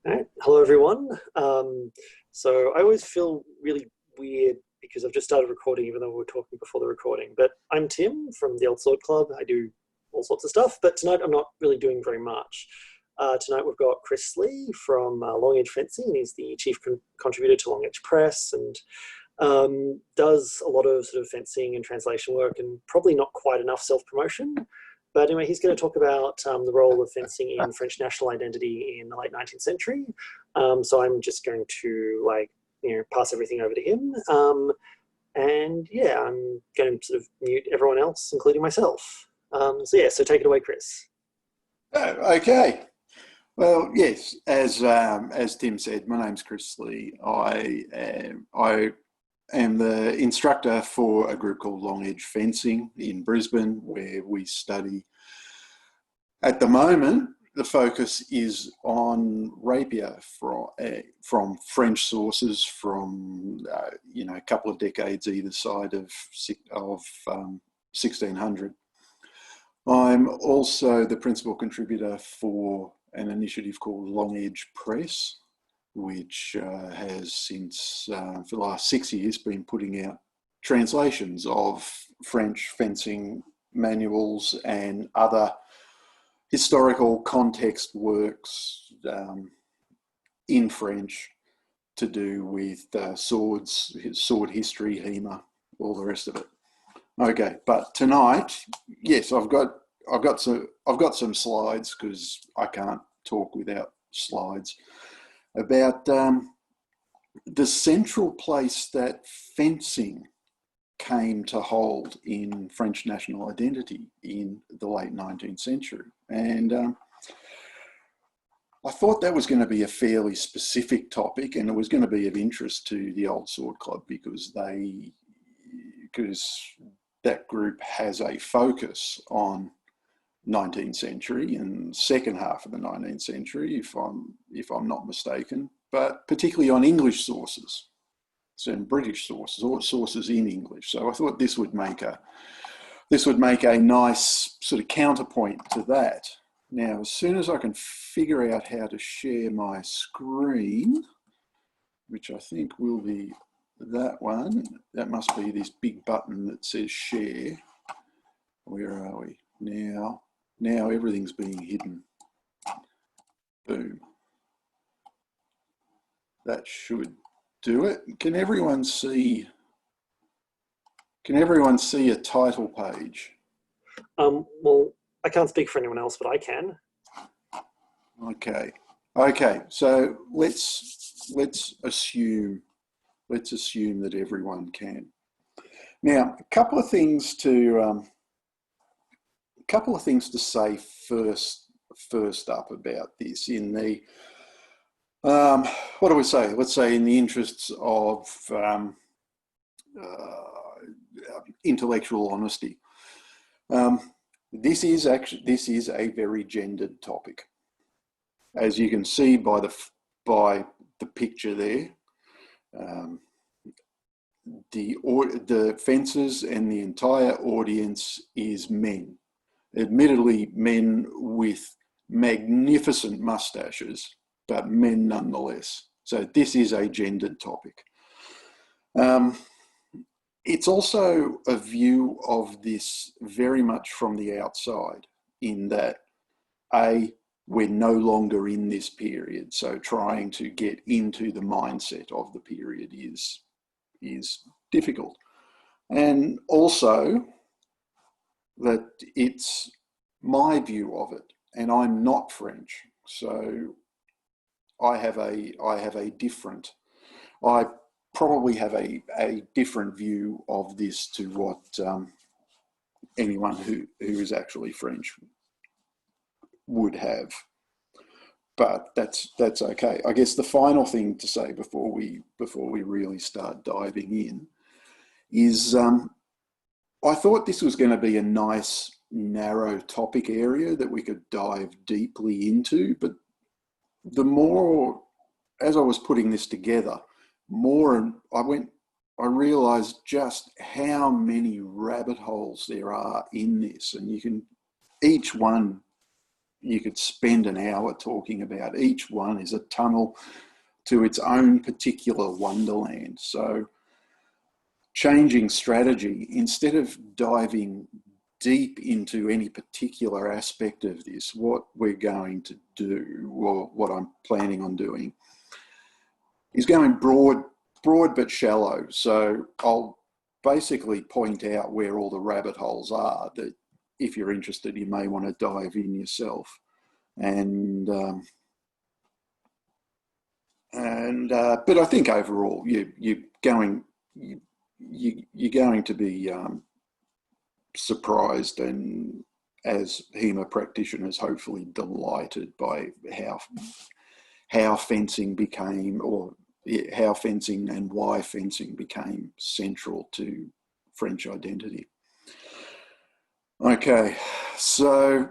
All right. Hello, everyone. So I always feel really weird because I've just started recording, even though we were talking before the recording. But I'm Tim from the Old Sword Club. I do all sorts of stuff, but tonight I'm not really doing very much. Tonight we've got Chris Slee from LongEdge Fencing. He's the chief contributor to LongEdge Press and does a lot of sort of fencing and translation work and probably not quite enough self-promotion. But anyway, he's going to talk about the role of fencing in French national identity in the late 19th century. So I'm just going to pass everything over to him. And yeah, I'm going to sort of mute everyone else, including myself. So take it away, Chris. Oh, okay. Well, yes, as Tim said, my name's Chris Slee. I am the instructor for a group called LongEdge Fencing in Brisbane, where we study. At the moment, the focus is on rapier from French sources from a couple of decades either side of 1600. I'm also the principal contributor for an initiative called LongEdge Press, which has since, for the last 6 years, been putting out translations of French fencing manuals and other historical context works in French to do with swords, sword history, HEMA, all the rest of it. Okay, but tonight, yes, I've got some slides because I can't talk without slides about the central place that fencing came to hold in French national identity in the late 19th century. And I thought that was going to be a fairly specific topic, and it was going to be of interest to the Old Sword Club because that group has a focus on 19th century and second half of the 19th century, if I'm not mistaken, but particularly on English sources, some British sources or sources in English. So I thought this would make a nice sort of counterpoint to that. Now, as soon as I can figure out how to share my screen, which I think will be that one, that must be this big button that says share. Where are we now? Now everything's being hidden. Boom. That should do it. Can everyone see a title page? Well, I can't speak for anyone else, but I can. Okay. So let's assume that everyone can. Now, a couple of things to say first up about this. In the what do we say? Let's say in the interests of intellectual honesty. This is a very gendered topic, as you can see by the picture there. The fencers and the entire audience is men. Admittedly, men with magnificent mustaches, but men nonetheless. So this is a gendered topic. It's also a view of this very much from the outside, in that we're no longer in this period, so trying to get into the mindset of the period is difficult. And also that it's my view of it, and I'm not French, so I probably have a different view of this to what anyone who is actually French would have. But that's okay. I guess the final thing to say before we really start diving in is I thought this was going to be a nice narrow topic area that we could dive deeply into, but the more, as I was putting this together, I realized just how many rabbit holes there are in this, and each one you could spend an hour talking about. Each one is a tunnel to its own particular wonderland. So changing strategy, instead of diving deep into any particular aspect of this, what we're going to do, or what I'm planning on doing, is going broad but shallow. So I'll basically point out where all the rabbit holes are that, if you're interested, you may want to dive in yourself. But I think overall you're going to be surprised, and as HEMA practitioners, hopefully delighted by how fencing became, or how fencing and why fencing became central to French identity. Okay, so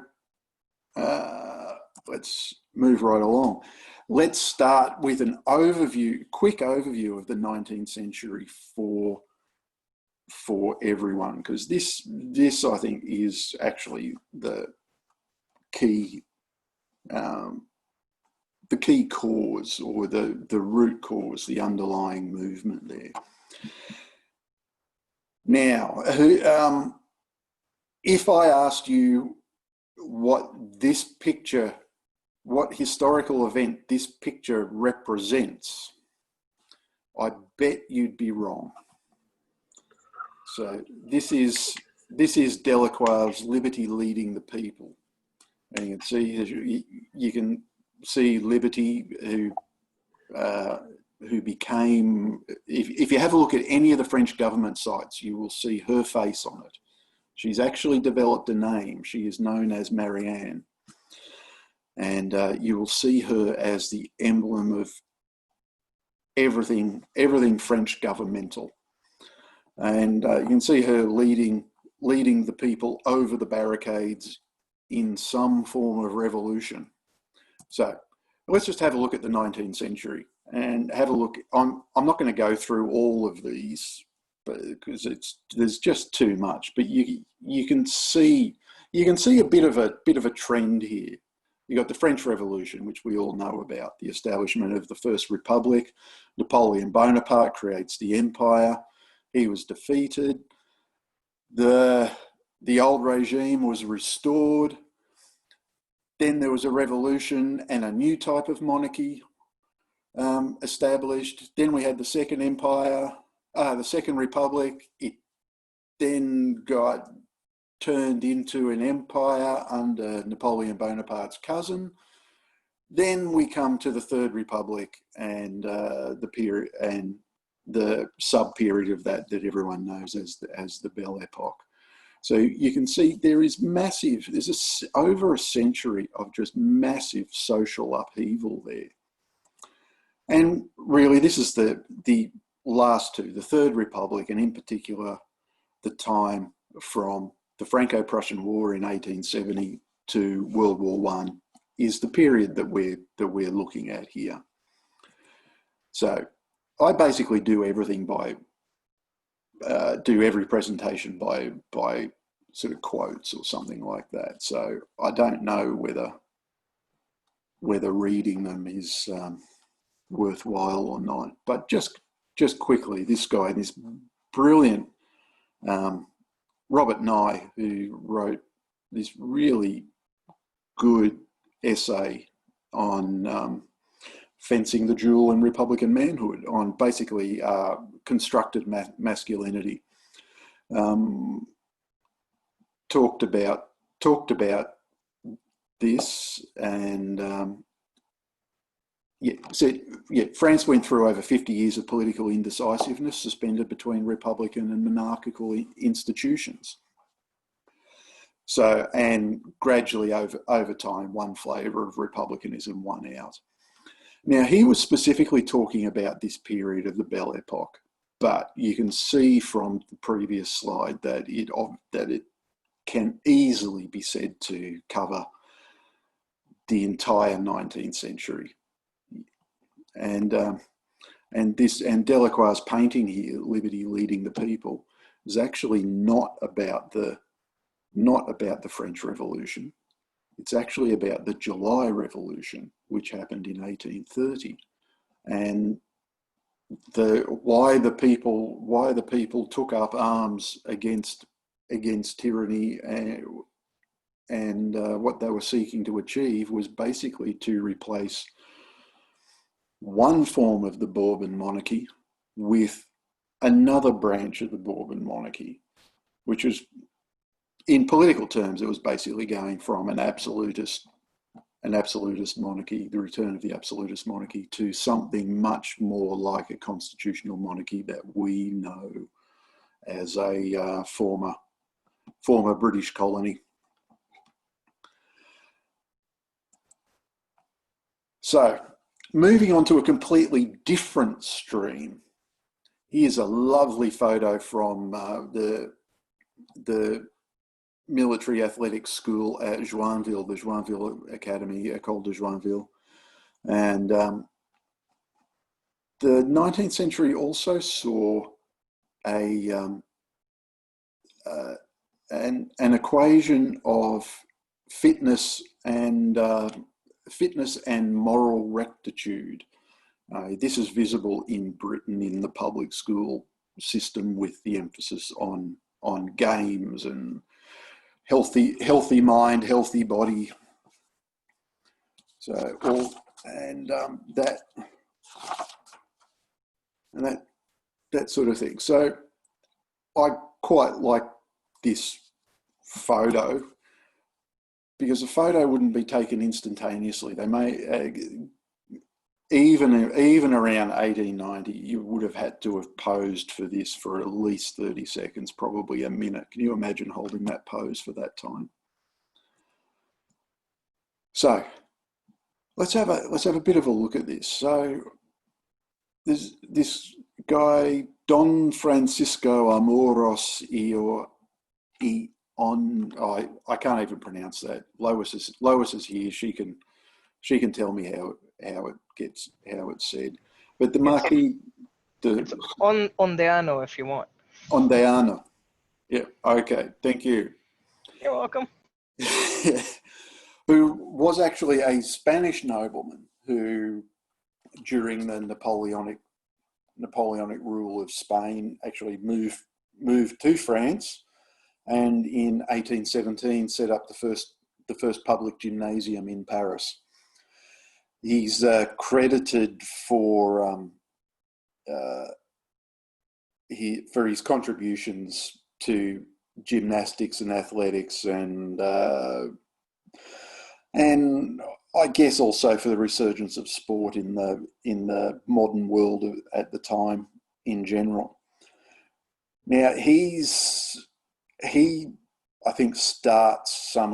let's move right along. Let's start with an quick overview of the 19th century for everyone, because this I think is actually the key cause, or the root cause, the underlying movement there. Now, if I asked you what historical event this picture represents, I bet you'd be wrong. So this is Delacroix's Liberty Leading the People, and you can see Liberty, who became, if you have a look at any of the French government sites, you will see her face on it. She's actually developed a name. She is known as Marianne. And you will see her as the emblem of everything French governmental. And you can see her leading the people over the barricades in some form of revolution. So let's just have a look at the 19th century and have a look. I'm not going to go through all of these, because there's just too much. But you can see a bit of a trend here. You got the French Revolution, which we all know about, the establishment of the First Republic. Napoleon Bonaparte creates the empire. He was defeated. The old regime was restored. Then there was a revolution and a new type of monarchy established. Then we had the Second Empire, the Second Republic. It then got turned into an empire under Napoleon Bonaparte's cousin. Then we come to the Third Republic and the period and the sub-period of that everyone knows as the Belle Epoque. So you can see there is there's over a century of just massive social upheaval there. And really this is the last two, the Third Republic, and in particular the time from the Franco-Prussian War in 1870 to World War I is the period that we're looking at here. So I basically do everything do every presentation by sort of quotes or something like that. So I don't know whether reading them is worthwhile or not. But just quickly, this guy, this brilliant Robert Nye, who wrote this really good essay on fencing, the duel, and Republican manhood, on basically constructed masculinity. Talked about this, and France went through over 50 years of political indecisiveness, suspended between republican and monarchical institutions. So, and gradually over time, one flavour of republicanism won out. Now, he was specifically talking about this period of the Belle Epoque, but you can see from the previous slide that it can easily be said to cover the entire 19th century. And Delacroix's painting here, Liberty Leading the People, is actually not about the French Revolution. It's actually about the July Revolution, which happened in 1830, and why the people took up arms against tyranny, and what they were seeking to achieve was basically to replace one form of the Bourbon monarchy with another branch of the Bourbon monarchy, which was, in political terms, it was basically going from an absolutist monarchy, the return of the absolutist monarchy, to something much more like a constitutional monarchy that we know as a former British colony. So, moving on to a completely different stream, here's a lovely photo from the military athletics school at Joinville, the Joinville Academy, École de Joinville. And the 19th century also saw an equation of fitness and moral rectitude. This is visible in Britain in the public school system, with the emphasis on games and healthy mind, healthy body. So that sort of thing. So I quite like this photo, because a photo wouldn't be taken instantaneously. They may, even around 1890, you would have had to have posed for this for at least 30 seconds, probably a minute. Can you imagine holding that pose for that time? So let's have a bit of a look at this. So there's this guy, Don Francisco Amoros I can't even pronounce that. Lois is here. She can tell me how it's said. But the Marquis, it's Ondeano if you want. Ondeano. Yeah. Okay. Thank you. You're welcome. Who was actually a Spanish nobleman who, during the Napoleonic rule of Spain, actually moved to France, and in 1817 set up the first public gymnasium in Paris. He's credited for his contributions to gymnastics and athletics, and I guess also for the resurgence of sport in the modern world at the time in general. Now he I think starts some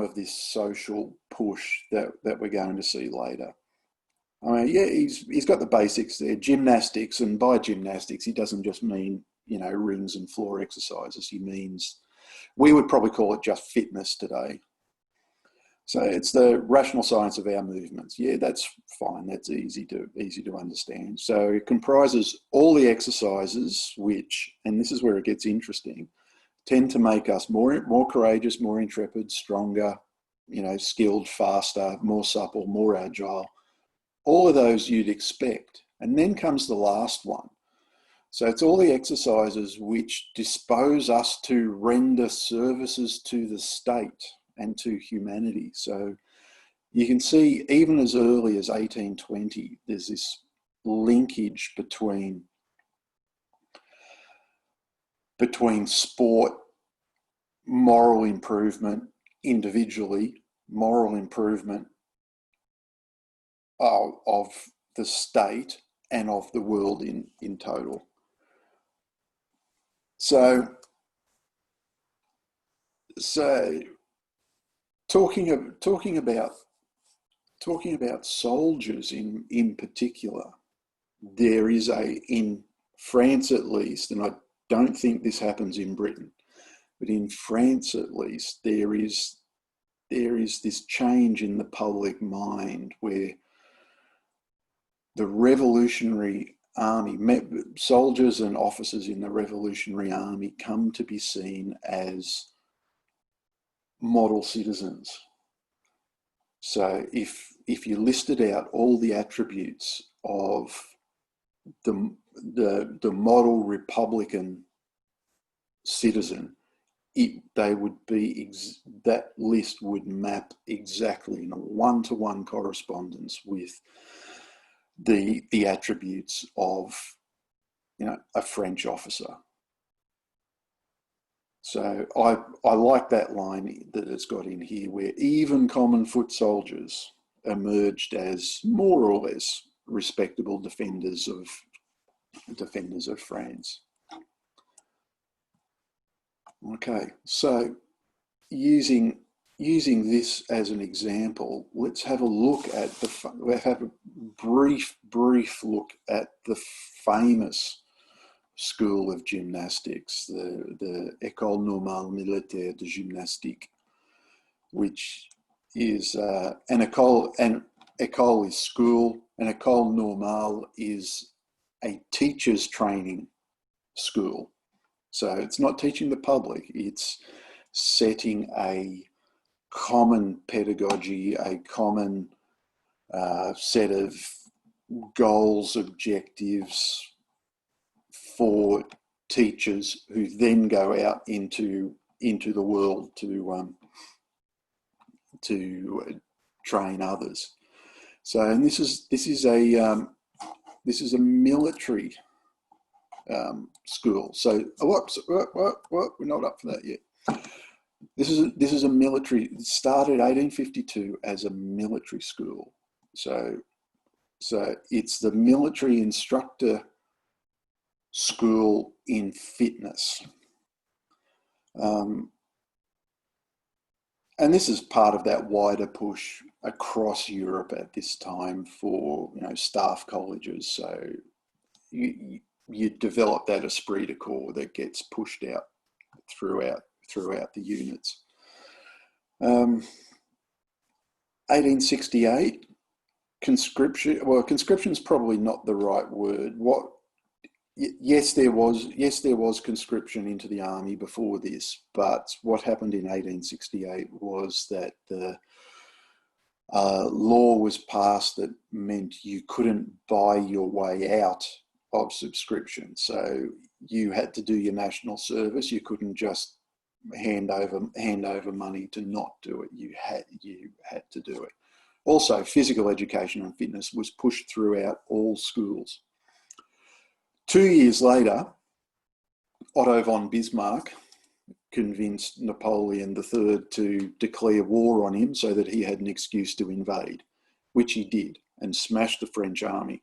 of this social push that we're going to see later. I mean, yeah, he's got the basics there, gymnastics, and by gymnastics he doesn't just mean, rings and floor exercises. He means, we would probably call it just fitness today. So it's the rational science of our movements. Yeah, that's fine. That's easy to understand. So it comprises all the exercises which, and this is where it gets interesting, tend to make us more courageous, more intrepid, stronger, skilled, faster, more supple, more agile. All of those you'd expect. And then comes the last one. So it's all the exercises which dispose us to render services to the state and to humanity. So you can see, even as early as 1820, there's this linkage between sport, moral improvement individually, moral improvement of the state and of the world in total. So talking about soldiers in particular, there is in France at least, and I don't think this happens in Britain, but in France at least, there is this change in the public mind where the Revolutionary Army, soldiers and officers in the Revolutionary Army, come to be seen as model citizens. So if you listed out all the attributes of the model Republican citizen, they would be that list would map exactly in a one-to-one correspondence with the attributes of, you know, a French officer. So I like that line that it's got in here, where even common foot soldiers emerged as more or less respectable defenders of France. Okay, so using this as an example, let's have a look at have a brief look at the famous school of gymnastics, the École Normale Militaire de Gymnastique, which is an école is school, an École Normale is a teacher's training school. So it's not teaching the public, it's setting a common pedagogy, a common set of goals, objectives for teachers who then go out into the world to train others. So, and this is a military school. So, whoops, we're not up for that yet. This is a military. It started 1852 as a military school. So it's the military instructor school in fitness. And this is part of that wider push across Europe at this time for, you know, staff colleges. So you develop that esprit de corps that gets pushed out throughout the units. 1868, conscription. Well, conscription is probably not the right word. Yes, there was conscription into the army before this, but what happened in 1868 was that the law was passed that meant you couldn't buy your way out of subscription. So you had to do your national service. You couldn't just hand over money to not do it. You had to do it. Also, physical education and fitness was pushed throughout all schools. 2 years later, Otto von Bismarck convinced Napoleon III to declare war on him so that he had an excuse to invade, which he did, and smashed the French army.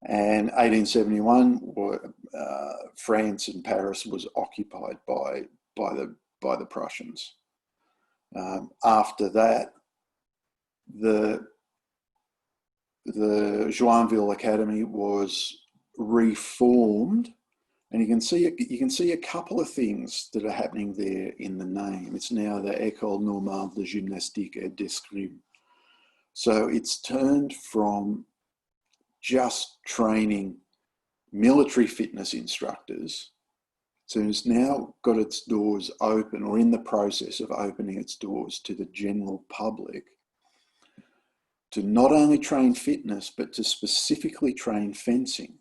And 1871, France and Paris was occupied by the Prussians. After that, the Joinville Academy was reformed, and you can see a couple of things that are happening there in the name. It's now the École Normale de Gymnastique et d'Escrime. So it's turned from just training military fitness instructors, so it's now got its doors open, or in the process of opening its doors to the general public, to not only train fitness, but to specifically train fencing.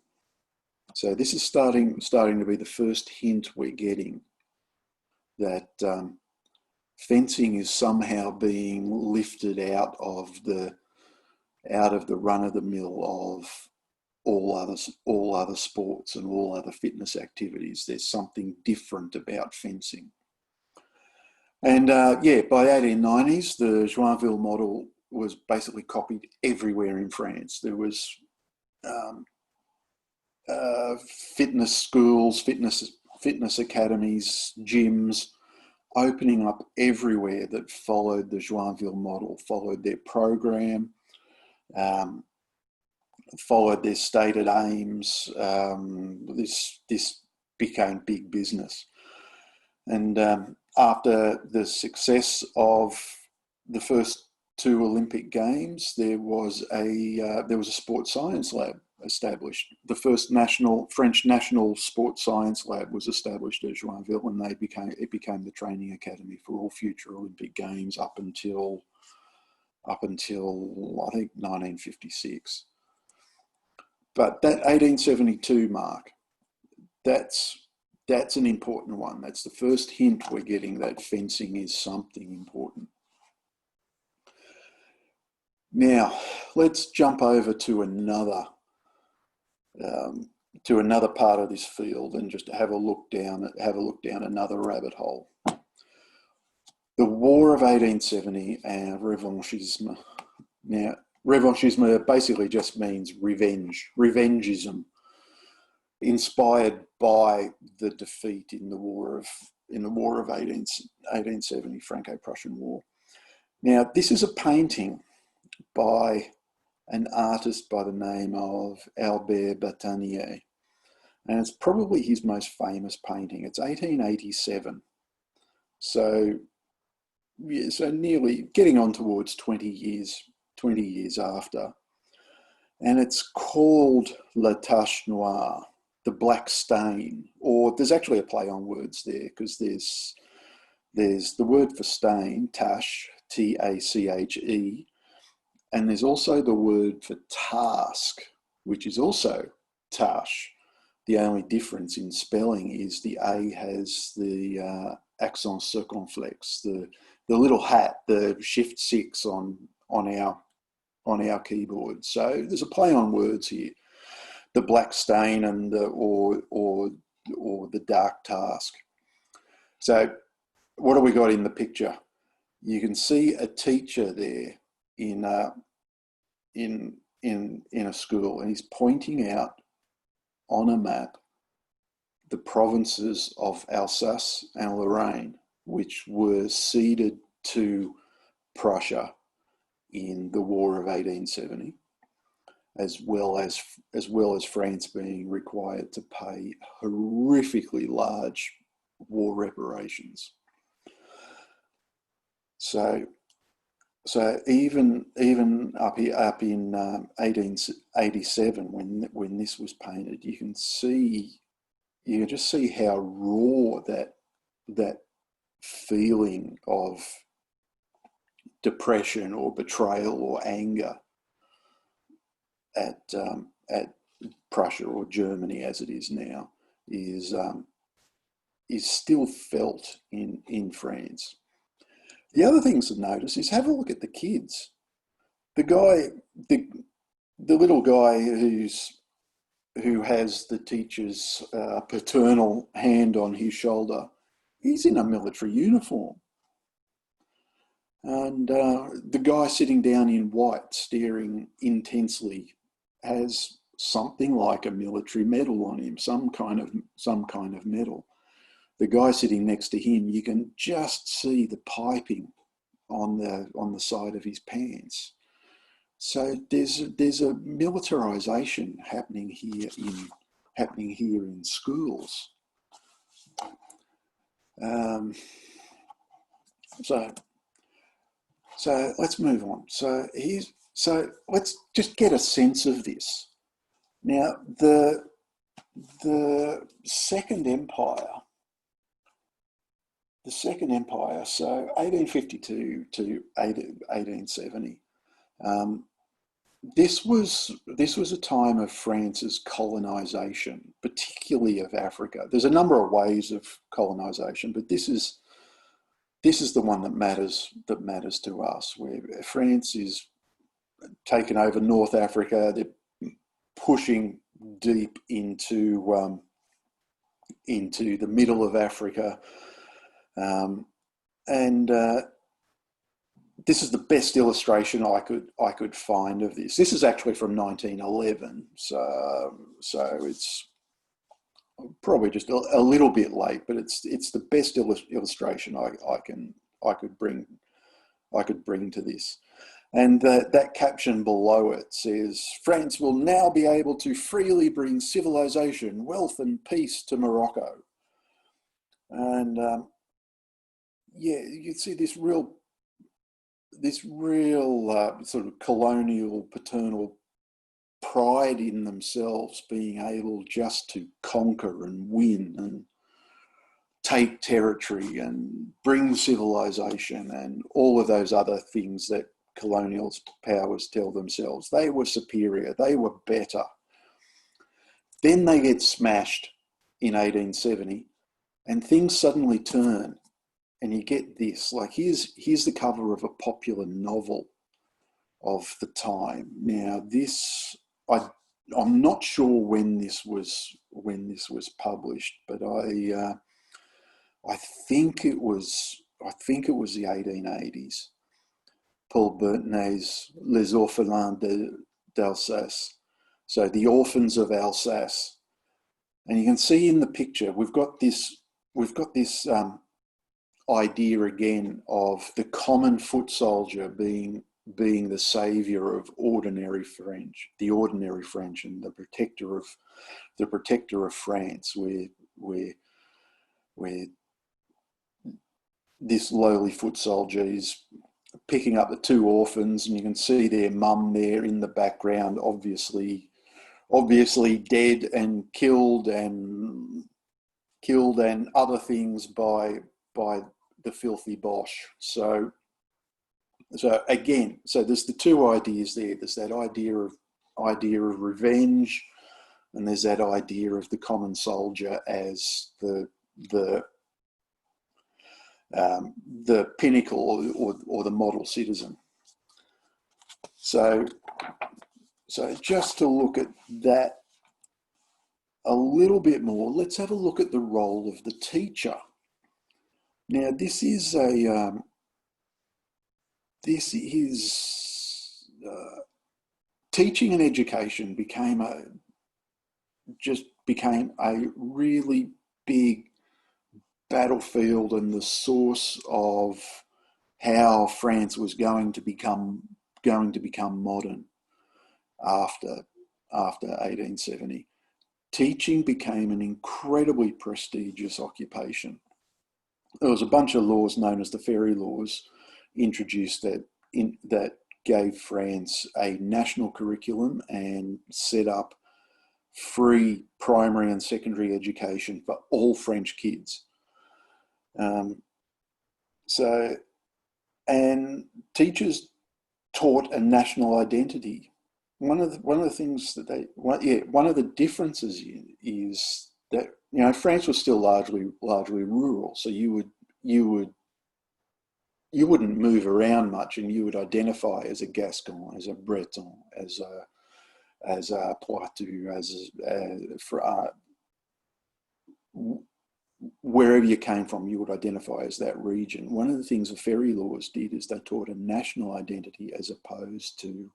So this is starting to be the first hint we're getting that fencing is somehow being lifted out of the run-of-the-mill of all other sports and all other fitness activities. There's something different about fencing. And by the 1890s, the Joinville model was basically copied everywhere in France. There was fitness schools, fitness academies, gyms opening up everywhere that followed the Joinville model, followed their program, followed their stated aims. This became big business. And after the success of the first two Olympic Games, there was a sports science lab established. The first French national sports science lab was established at Joinville, and it became the training academy for all future Olympic Games up until I think 1956. But that 1872 mark, that's an important one. That's the first hint we're getting that fencing is something important. Now, let's jump over to another part of this field and just have a look down another rabbit hole. The War of 1870 and Revanchisme. Now, Revanchisme basically just means revenge, Revanchism, inspired by the defeat in the War of 1870, Franco-Prussian War. Now, this is a painting by an artist by the name of Albert Batanier, and it's probably his most famous painting. It's 1887, so yeah, so nearly getting on towards 20 years after, and it's called La Tache Noire, the black stain, or there's actually a play on words there, because there's the word for stain, tache, T-A-C-H-E, and there's also the word for task, which is also tache. The only difference in spelling is the A has the accent circumflex, the little hat, the shift 6 on our keyboard. So there's a play on words here. The black stain and or the dark task. So what have we got in the picture? You can see a teacher there in a school, and he's pointing out on a map the provinces of Alsace and Lorraine, which were ceded to Prussia in the War of 1870, as well as France being required to pay horrifically large war reparations. So even up in 1887, when this was painted, you can just see how raw that feeling of depression or betrayal or anger at Prussia, or Germany as it is now, is still felt in France. The other things to notice is have a look at the kids. The little guy who has the teacher's paternal hand on his shoulder, he's in a military uniform. And the guy sitting down in white, staring intensely, has something like a military medal on him, some kind of medal. The guy sitting next to him, you can just see the piping on the side of his pants. So there's a militarization happening here in schools. So let's move on. So let's just get a sense of this. Now, the Second Empire, so 1852 to 1870, this was a time of France's colonization, particularly of Africa. There's a number of ways of colonization, but this is the one that matters to us, where France is taken over North Africa. They're pushing deep into the middle of Africa, and this is the best illustration I could find of this. This is actually from 1911, so it's probably just a little bit late, but it's the best illustration I could bring to this. And that caption below it says, "France will now be able to freely bring civilization, wealth, and peace to Morocco." And yeah, you can see this real sort of colonial, paternal pride in themselves being able just to conquer and win and take territory and bring civilization and all of those other things that colonial powers tell themselves. They were superior, they were better. Then they get smashed in 1870 and things suddenly turn, and you get this, like here's the cover of a popular novel of the time. Now this, I'm not sure when this was published, but I think it was the 1880s. Paul Bertinet's Les Orphelins d'Alsace, so the orphans of Alsace, and you can see in the picture we've got this idea again of the common foot soldier being the saviour of ordinary French, the ordinary French, and the protector of France, where this lowly foot soldier is picking up the two orphans, and you can see their mum there in the background, obviously dead and killed and other things by the filthy Bosch. So again, there's the two ideas there. There's that idea of revenge, and there's that idea of the common soldier as the pinnacle or the model citizen. So just to look at that a little bit more, let's have a look at the role of the teacher. Now, teaching and education became a really big battlefield and the source of how France was going to become modern after 1870. Teaching became an incredibly prestigious occupation. There was a bunch of laws known as the Ferry Laws introduced that gave France a national curriculum and set up free primary and secondary education for all French kids. And teachers taught a national identity. One of the things one of the differences is that, you know, France was still largely rural, so you wouldn't move around much, and you would identify as a Gascon, as a Breton, as a Poitou, wherever you came from, you would identify as that region. One of the things the Ferry Laws did is they taught a national identity as opposed to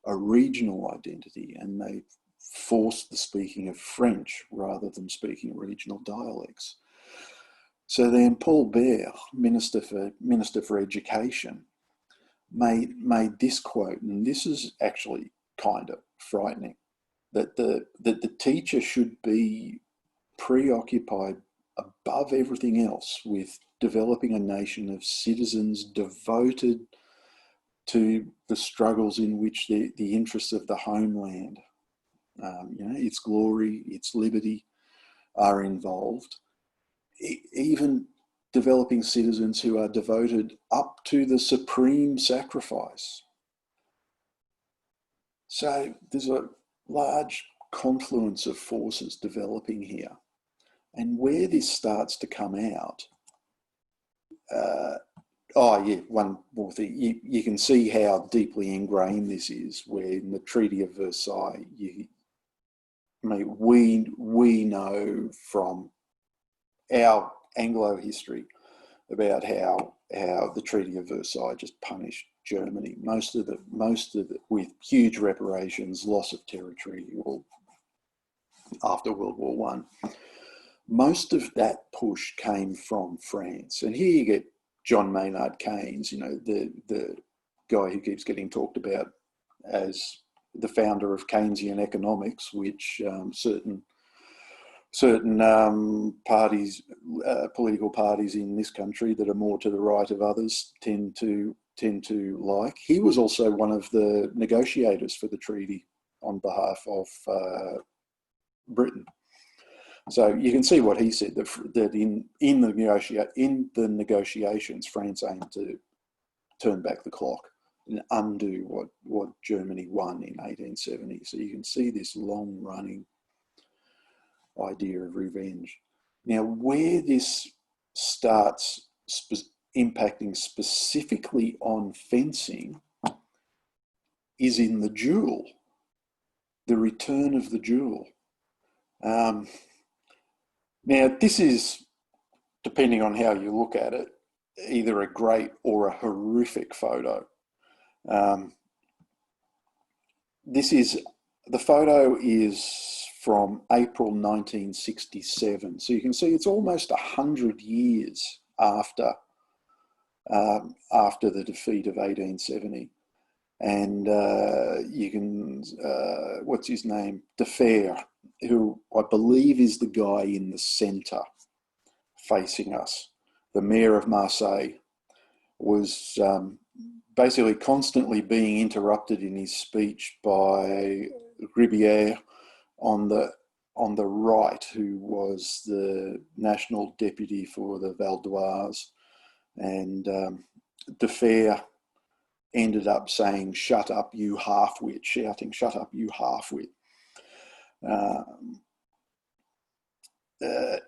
a regional identity, and they forced the speaking of French rather than speaking regional dialects. So then Paul Bert, Minister for Education, made this quote, and this is actually kind of frightening, that the teacher should be preoccupied above everything else with developing a nation of citizens devoted to the struggles in which the interests of the homeland, its glory, its liberty, are involved. Even developing citizens who are devoted up to the supreme sacrifice. So there's a large confluence of forces developing here. And where this starts to come out, one more thing. You can see how deeply ingrained this is, where in the Treaty of Versailles, we know from our Anglo history about how the Treaty of Versailles just punished Germany, most of it with huge reparations, loss of territory, after World War One. Most of that push came from France, and here you get John Maynard Keynes, the guy who keeps getting talked about as the founder of Keynesian economics, which certain parties, political parties in this country that are more to the right of others tend to like. He was also one of the negotiators for the treaty on behalf of Britain. So you can see what he said, that in the negotiations, France aimed to turn back the clock and undo what Germany won in 1870. So you can see this long-running idea of revenge. Now, where this starts impacting specifically on fencing is in the duel, the return of the duel. Now, this is, depending on how you look at it, either a great or a horrific photo. The photo is from April 1967. So you can see it's almost 100 years after the defeat of 1870. And you can, what's his name? De Fer, who I believe is the guy in the centre facing us, the mayor of Marseille, was basically constantly being interrupted in his speech by Rapier on the right, who was the national deputy for the Val d'Oise. And De Fer ended up saying, "Shut up, you half-wit," shouting, "Shut up, you half-wit."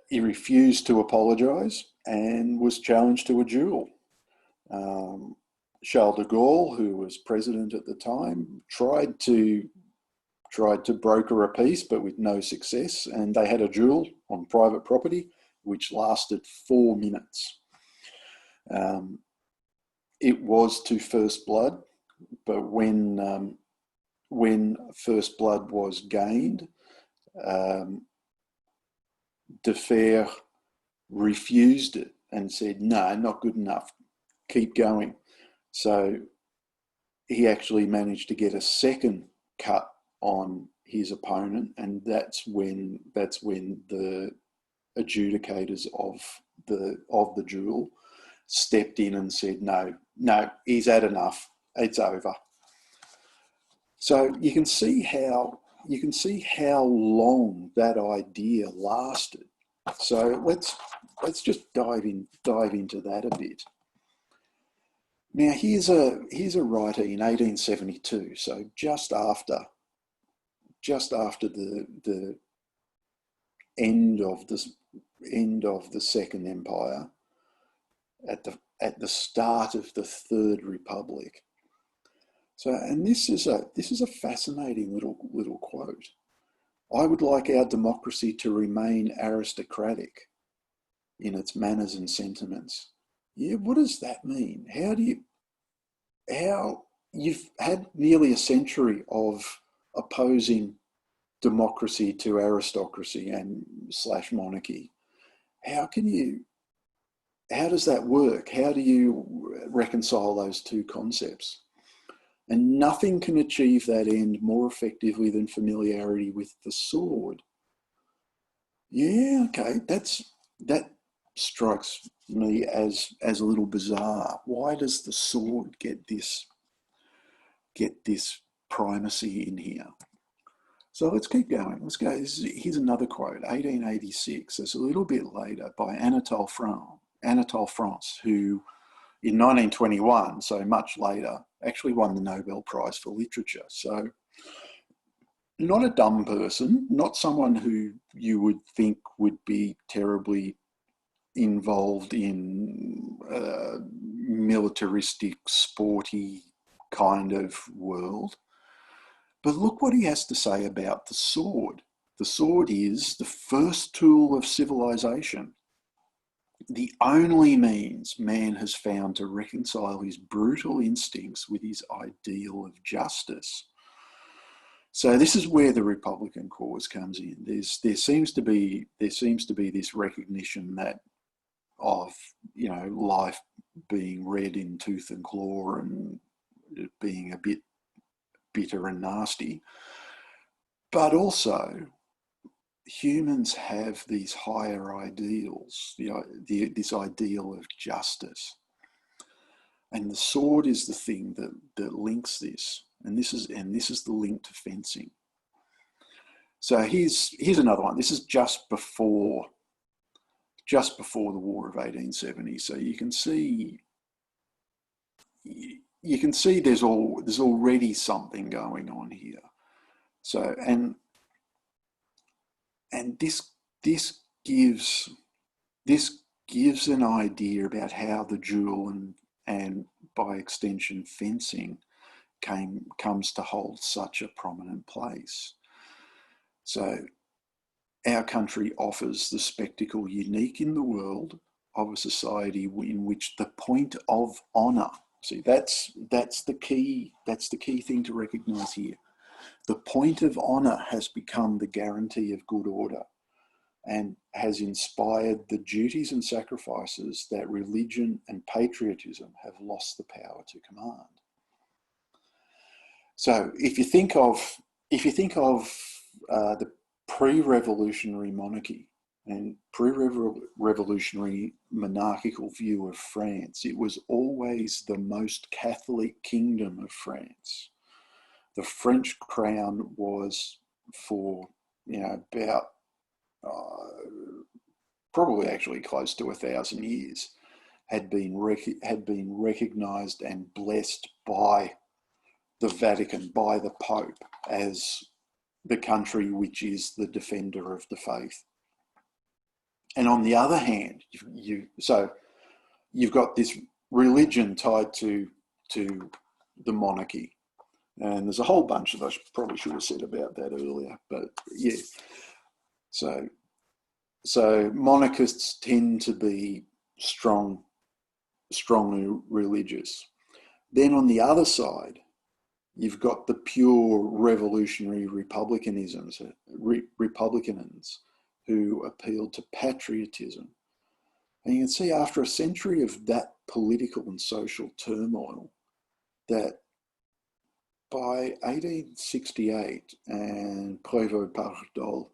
He refused to apologise and was challenged to a duel. Charles de Gaulle, who was president at the time, tried to broker a peace, but with no success, and they had a duel on private property, which lasted 4 minutes. It was to first blood, but when first blood was gained, De Fer refused it and said, "No, not good enough, keep going." So he actually managed to get a second cut on his opponent, and that's when the adjudicators of the duel stepped in and said, no, he's had enough, it's over. So you can see how long that idea lasted. So let's just dive into that a bit. Now here's a writer in 1872, so just after the end of the Second Empire, at the start of the Third Republic. So, and this is a fascinating little quote. "I would like our democracy to remain aristocratic in its manners and sentiments." Yeah, what does that mean? How you've had nearly a century of opposing democracy to aristocracy and / monarchy. How does that work? How do you reconcile those two concepts? And nothing can achieve that end more effectively than familiarity with the sword. Yeah, okay, that strikes me as a little bizarre. Why does the sword get this primacy in here? So let's keep going. Let's go. Here's another quote, 1886. It's a little bit later, by Anatole France, who in 1921, so much later, actually won the Nobel Prize for Literature. So not a dumb person, not someone who you would think would be terribly involved in militaristic, sporty kind of world. But look what he has to say about the sword. The sword is the first tool of civilization, the only means man has found to reconcile his brutal instincts with his ideal of justice. So this is where the Republican cause comes in. There seems to be this recognition that of life being red in tooth and claw and it being a bit bitter and nasty, but also humans have these higher ideals, this ideal of justice, and the sword is the thing that links this, and this is the link to fencing. So here's another one. This is just before the War of 1870. So you can see there's already something going on here. So and this gives an idea about how the duel and by extension fencing comes to hold such a prominent place. So our country offers the spectacle unique in the world of a society in which the point of honour, see that's the key thing to recognise here. The point of honour has become the guarantee of good order and has inspired the duties and sacrifices that religion and patriotism have lost the power to command. So if you think of the pre-revolutionary monarchy and pre-revolutionary monarchical view of France, it was always the most Catholic kingdom of France. The French crown was for about probably actually close to 1,000 years had been recognised and blessed by the Vatican, by the Pope, as the country which is the defender of the faith. And on the other hand, you've got this religion tied to the monarchy. And there's a whole bunch of, I probably should have said about that earlier, but yeah. So monarchists tend to be strongly religious. Then on the other side, you've got the pure revolutionary republicans who appealed to patriotism. And you can see after a century of that political and social turmoil that by 1868, and Prévost Pardol,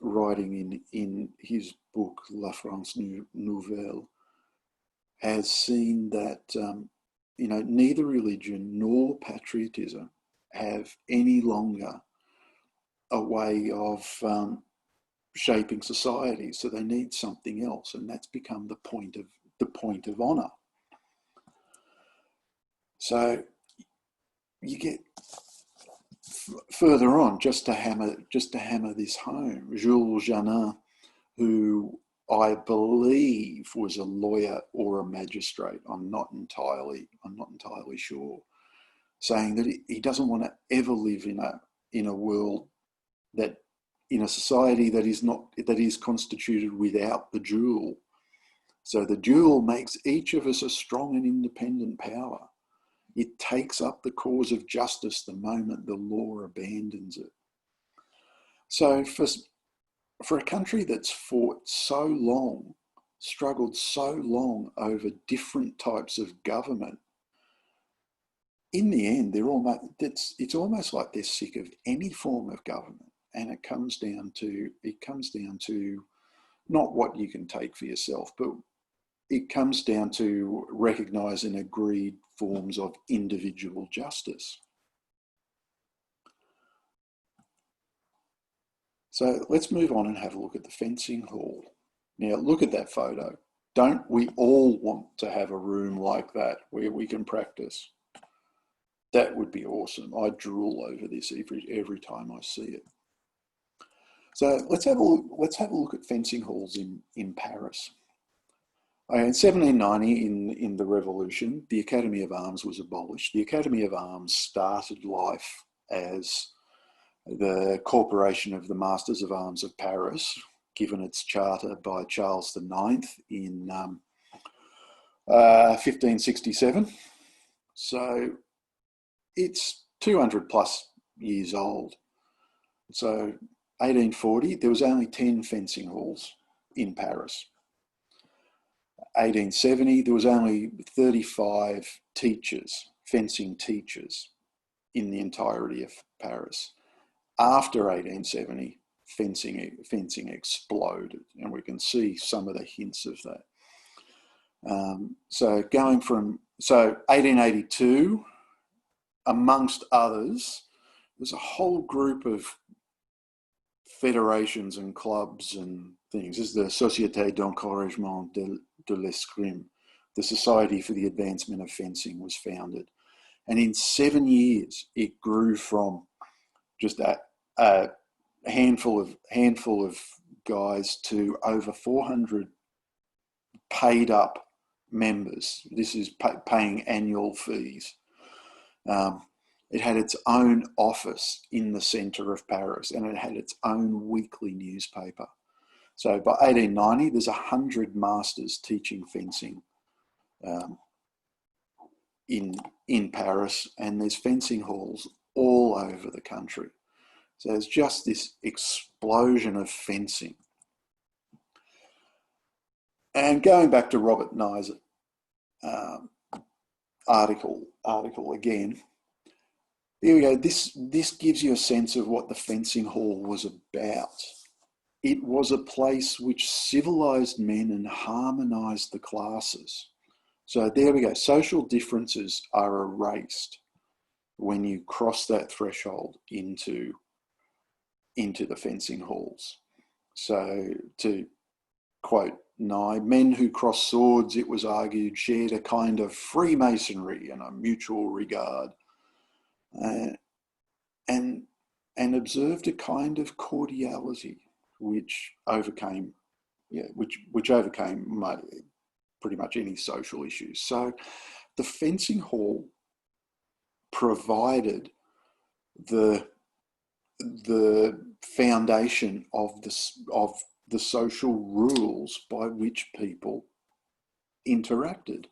writing in his book La France Nouvelle, has seen that neither religion nor patriotism have any longer a way of shaping society, so they need something else, and that's become the point of honour. So you get further on, just to hammer this home, Jules Janin, who I believe was a lawyer or a magistrate, I'm not entirely sure, saying that he doesn't want to ever live in a world that, in a society that is constituted without the duel. So the duel makes each of us a strong and independent power. It takes up the cause of justice the moment the law abandons it. So for a country that's fought so long, struggled so long over different types of government, in the end, it's almost like they're sick of any form of government, and it comes down to not what you can take for yourself, but it comes down to recognising agreed forms of individual justice. So let's move on and have a look at the fencing hall. Now look at that photo. Don't we all want to have a room like that where we can practice? That would be awesome. I drool over this every time I see it. So let's have a look at fencing halls in Paris. In 1790, in the Revolution, the Academy of Arms was abolished. The Academy of Arms started life as the Corporation of the Masters of Arms of Paris, given its charter by Charles IX in 1567. So it's 200 plus years old. So 1840, there was only 10 fencing halls in Paris. 1870, there was only 35 teachers, fencing teachers, in the entirety of Paris. After 1870, fencing exploded, and we can see some of the hints of that. So 1882, amongst others, there's a whole group of federations and clubs and things. This is the Société d'Encouragement de l'Escrime. The Society for the Advancement of Fencing was founded. And in 7 years, it grew from just a handful of guys to over 400 paid up members. This is paying annual fees. It had its own office in the centre of Paris, and it had its own weekly newspaper. So by 1890, there's 100 masters teaching fencing in Paris, and there's fencing halls all over the country. So there's just this explosion of fencing. And going back to Robert Nye's article again, here we go. This gives you a sense of what the fencing hall was about. It was a place which civilized men and harmonized the classes. So there we go. Social differences are erased when you cross that threshold into the fencing halls. So to quote Nye, men who crossed swords, it was argued, shared a kind of Freemasonry and a mutual regard, and observed a kind of cordiality which overcame pretty much any social issues. So the fencing hall provided the foundation of the social rules by which people interacted.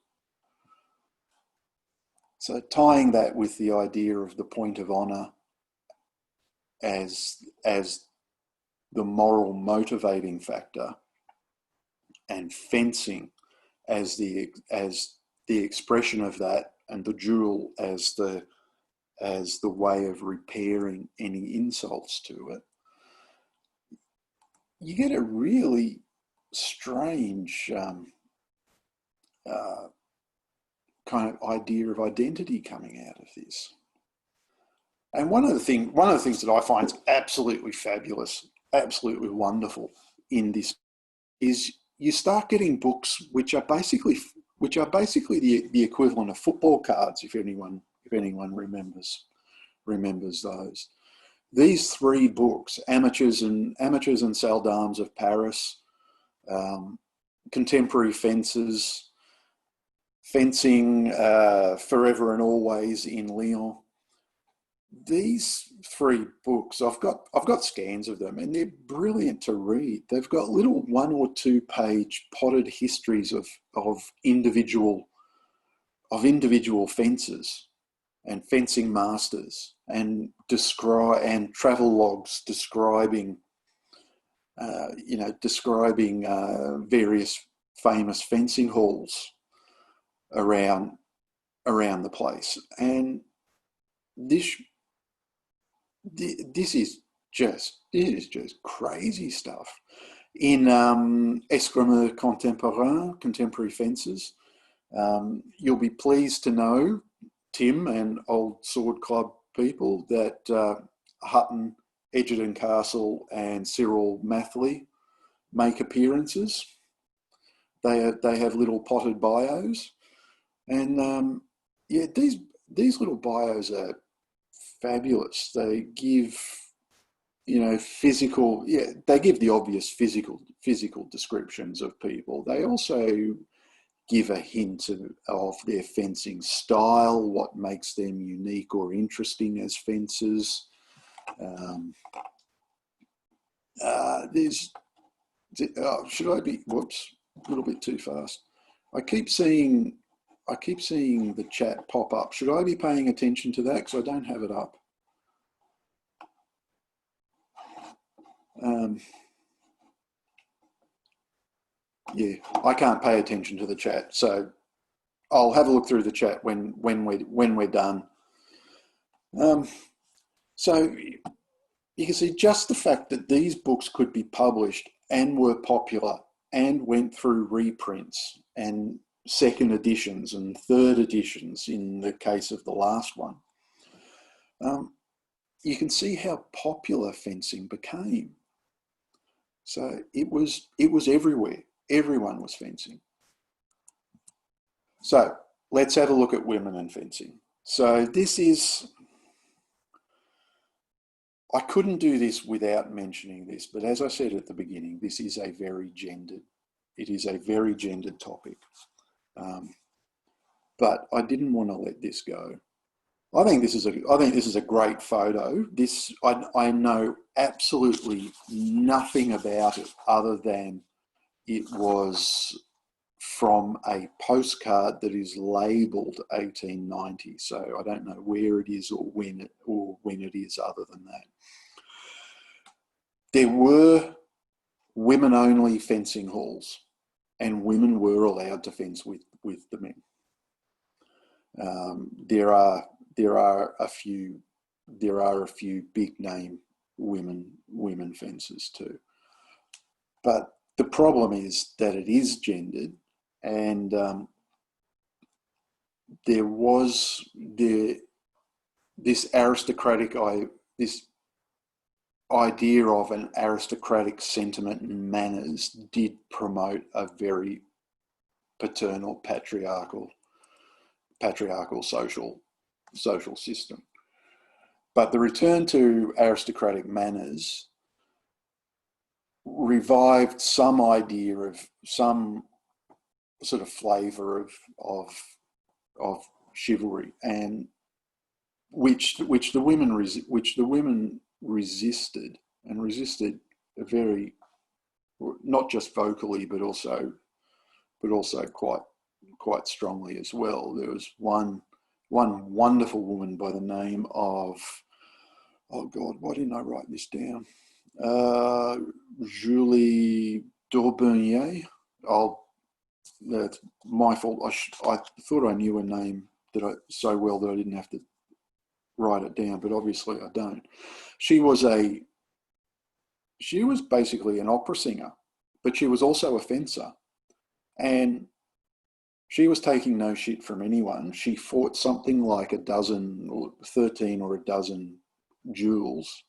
So tying that with the idea of the point of honour as the moral motivating factor, and fencing as the expression of that, and the duel as the way of repairing any insults to it, you get a really strange kind of idea of identity coming out of this. And one of the things that I find is absolutely fabulous, absolutely wonderful in this is you start getting books which are basically the equivalent of football cards, if anyone remembers those. These 3 books, Amateurs and Salle d'Armes of Paris, Contemporary Fences, Fencing Forever and Always in Lyon. These 3 books, I've got scans of them, and they're brilliant to read. They've got little 1 or 2 page potted histories of individual fencers and fencing masters, and travel logs describing various famous fencing halls around the place. And this is just crazy stuff. In Escrime Contemporain, Contemporary Fences, you'll be pleased to know, Tim and Old Sword Club people, that Hutton, Edgerton Castle and Cyril Mathley make appearances. They have little potted bios, and these little bios are fabulous. They give they give the obvious physical descriptions of people. They also give a hint of their fencing style, what makes them unique or interesting as fencers. Should I be? Whoops, a little bit too fast. I keep seeing the chat pop up. Should I be paying attention to that? Because I don't have it up. Yeah, I can't pay attention to the chat, so I'll have a look through the chat when we're done. So you can see just the fact that these books could be published and were popular and went through reprints and second editions and third editions in the case of the last one. You can see how popular fencing became. So it was everywhere. Everyone was fencing. So let's have a look at women and fencing. So this is, I couldn't do this without mentioning this, but as I said at the beginning, this is a very gendered, it is a very gendered topic. But I didn't want to let this go. I think this is a great photo. This, I know absolutely nothing about it other than it was from a postcard that is labelled 1890. So I don't know where it is or when it is other than that. There were women-only fencing halls, and women were allowed to fence with the men. There are a few big name women fencers too, but the problem is that it is gendered, and there was this idea of an aristocratic sentiment and manners did promote a very paternal, patriarchal social system. But the return to aristocratic manners revived some idea of some sort of flavour of chivalry, and which the women resisted very, not just vocally but also quite strongly as well. There was one wonderful woman by the name of, oh God, why didn't I write this down? Julie Daubigny. That's my fault. I thought I knew her name so well that I didn't have to write it down, but obviously I don't. She was basically an opera singer, but she was also a fencer, and she was taking no shit from anyone. She fought something like 13 or a dozen duels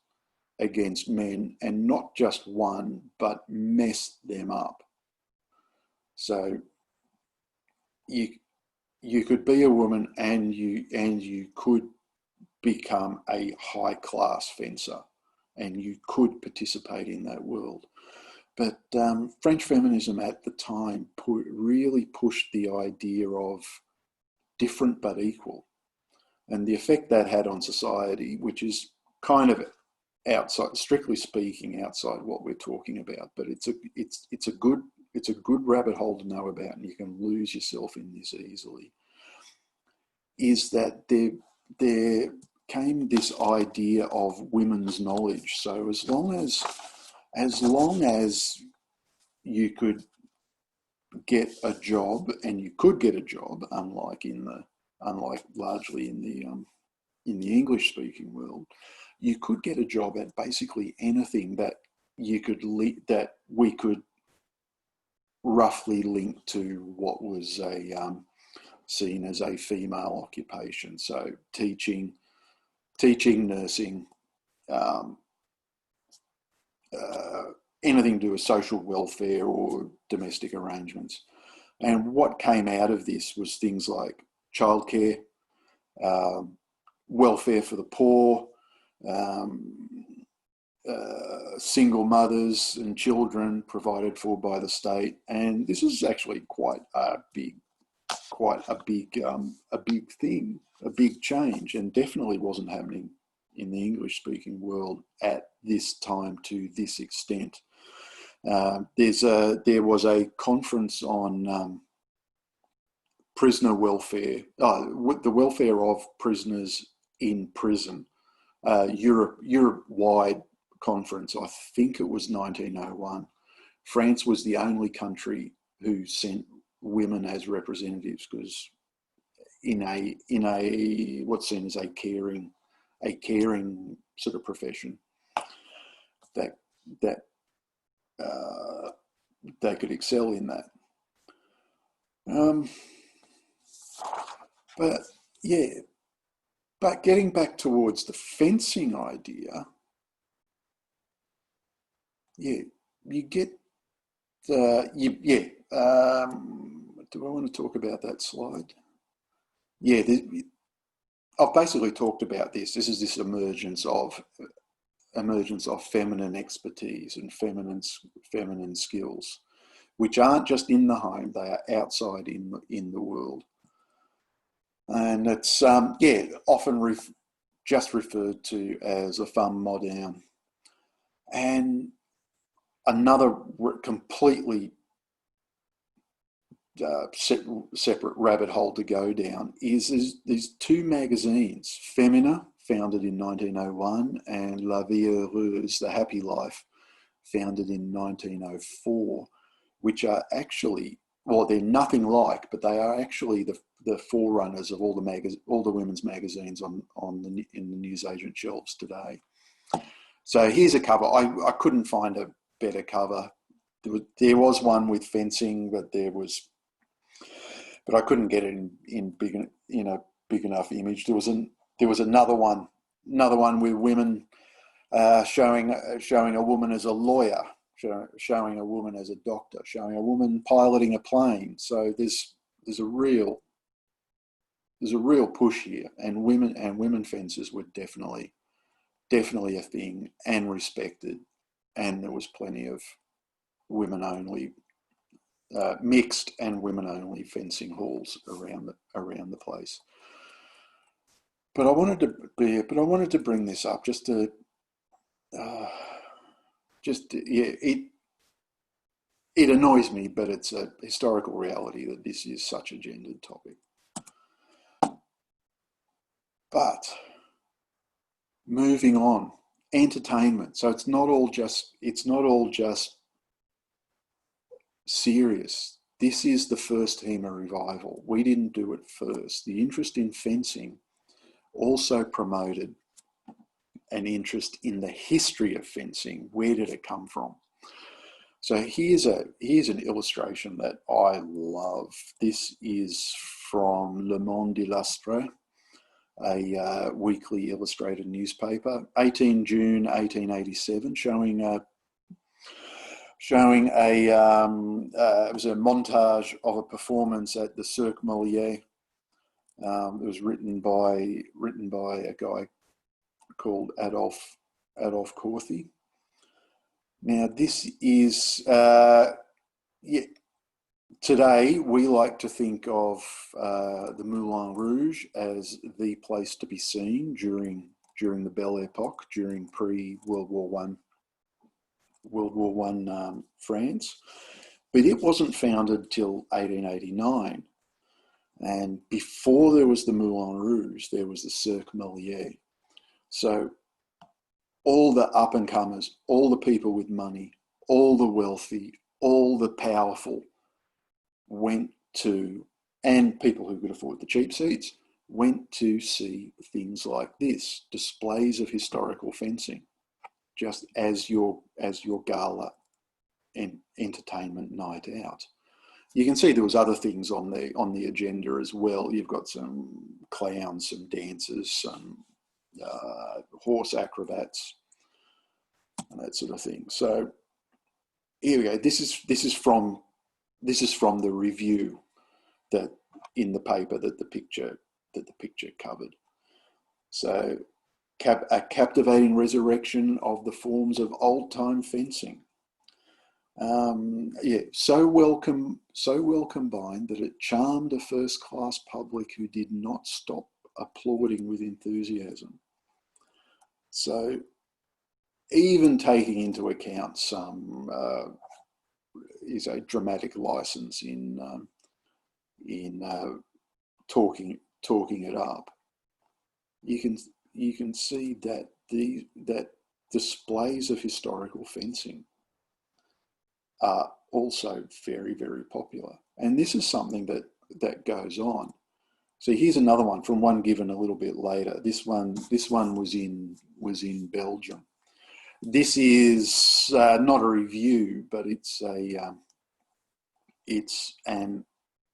against men, and not just one, but messed them up. So you could be a woman and you could become a high class fencer, and you could participate in that world. But French feminism at the time really pushed the idea of different but equal, and the effect that had on society, which is kind of outside, strictly speaking, outside what we're talking about. But it's a good rabbit hole to know about, and you can lose yourself in this easily. Is that there came this idea of women's knowledge. So as long as you could get a job, and you could get a job, unlike largely in the English speaking world, you could get a job at basically anything that we could roughly link to what was seen as a female occupation. So teaching, nursing, anything to do with social welfare or domestic arrangements. And what came out of this was things like childcare, welfare for the poor, single mothers and children provided for by the state. And this is actually quite a big thing, a big change, and definitely wasn't happening in the English-speaking world at this time to this extent. There was a conference on prisoner welfare, the welfare of prisoners in prison, Europe-wide conference. I think it was 1901. France was the only country who sent women as representatives, because in a what's seen as a caring sort of profession, that they could excel in that. But getting back towards the fencing idea, you get do I want to talk about that slide? Yeah, I've basically talked about this. This is this emergence of feminine expertise and feminine skills, which aren't just in the home; they are outside in the world. And it's often just referred to as a femme moderne. And another completely separate rabbit hole to go down is these two magazines, Femina, founded in 1901, and La Vie Heureuse, The Happy Life, founded in 1904, which are actually, well, they're nothing like, but they are actually the forerunners of all the women's magazines in the newsagent shelves today. So here's a cover. I couldn't find a better cover. There was one with fencing, but I couldn't get it in a big enough image. There was another one with women showing a woman as a lawyer, showing a woman as a doctor, showing a woman piloting a plane. So there's a real push here, and women fencers were definitely a thing and respected, and there was plenty of women only mixed and women only fencing halls around the place. But I wanted to bring this up it annoys me, but it's a historical reality that this is such a gendered topic. But moving on, entertainment. So it's not all just serious. This is the first HEMA revival. We didn't do it first. The interest in fencing also promoted an interest in the history of fencing. Where did it come from? So here's an illustration that I love. This is from Le Monde Illustré, a weekly illustrated newspaper, 18 June 1887, showing it was a montage of a performance at the Cirque Molière. It was written by a guy called Adolphe Corthy. Now this is today we like to think of the Moulin Rouge as the place to be seen during the Belle Epoque, during pre-World War I France, but it wasn't founded till 1889. And before there was the Moulin Rouge, there was the Cirque Molière. So all the up-and-comers, all the people with money, all the wealthy, all the powerful went to, and people who could afford the cheap seats, went to see things like this, displays of historical fencing, just as your gala and entertainment night out. You can see there was other things on the agenda as well. You've got some clowns, some dancers, some horse acrobats, and that sort of thing. So here we go. This is from the review that in the paper that the picture covered. So a captivating resurrection of the forms of old-time fencing. So well combined that it charmed a first-class public who did not stop applauding with enthusiasm. So even taking into account some is a dramatic license in talking it up, you can see that that displays of historical fencing are also very, very popular. And this is something that goes on. So here's another one from one given a little bit later. This one was in Belgium. This is not a review, but it's an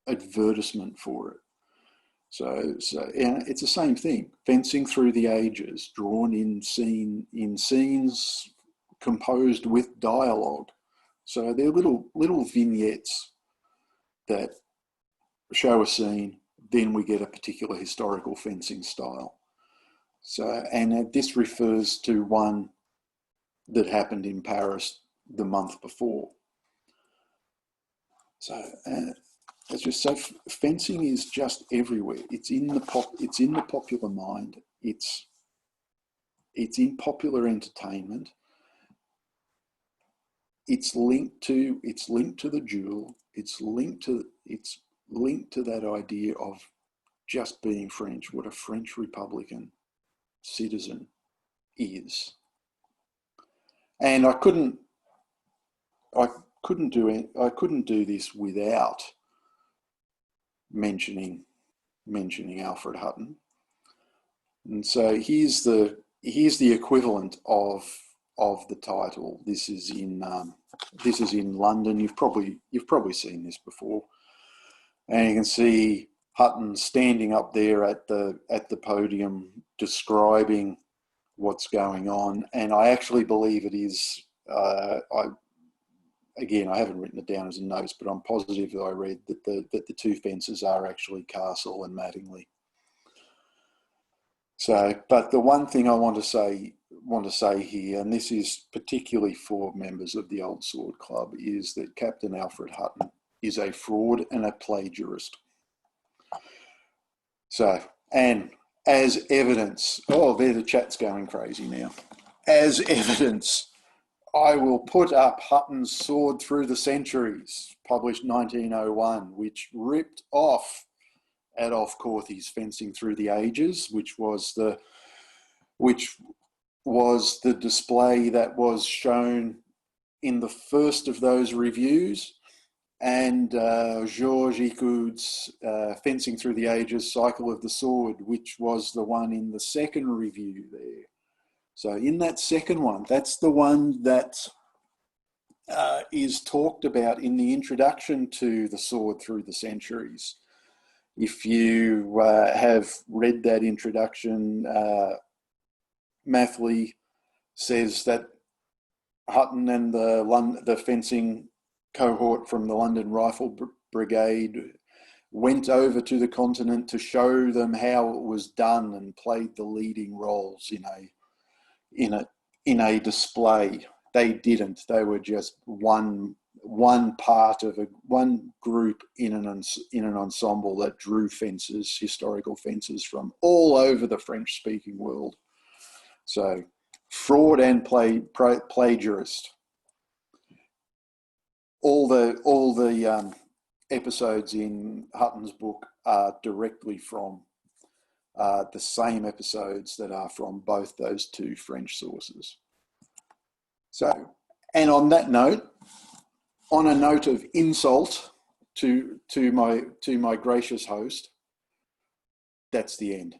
advertisement for it. So it's the same thing. Fencing through the ages, drawn in scenes composed with dialogue. So they're little vignettes that show a scene, then we get a particular historical fencing style. So, and this refers to one that happened in Paris the month before. So, it's just so fencing is just everywhere. It's in the popular mind. It's in popular entertainment. It's linked to the duel. It's linked to that idea of just being French, what a French Republican citizen is. And I couldn't do this without mentioning Alfred Hutton. And so here's the equivalent of the title. This is in London. You've probably seen this before, and you can see Hutton standing up there at the podium describing what's going on. And I actually believe it is. Again, I haven't written it down as a notes, but I'm positive that I read that the two fences are actually Castle and Mattingley. So, but the one thing I want to say here, and this is particularly for members of the Old Sword Club, is that Captain Alfred Hutton is a fraud and a plagiarist. So, and as evidence, there the chat's going crazy now. As evidence, I will put up Hutton's Sword Through the Centuries, published 1901, which ripped off Adolphe Corthy's Fencing Through the Ages, which was the display that was shown in the first of those reviews, and Georges Ecoud's Fencing Through the Ages, Cycle of the Sword, which was the one in the second review there. So in that second one, that's the one that is talked about in the introduction to The Sword Through the Centuries. If you have read that introduction, Mathley says that Hutton and the fencing cohort from the London Rifle Brigade went over to the continent to show them how it was done and played the leading roles in a display. They didn't. They were just one part of one group in an ensemble that drew historical fences from all over the French-speaking world. So, fraud and plagiarist. All the episodes in Hutton's book are directly from the same episodes that are from both those two French sources. So, and on that note, on a note of insult to my gracious host, that's the end.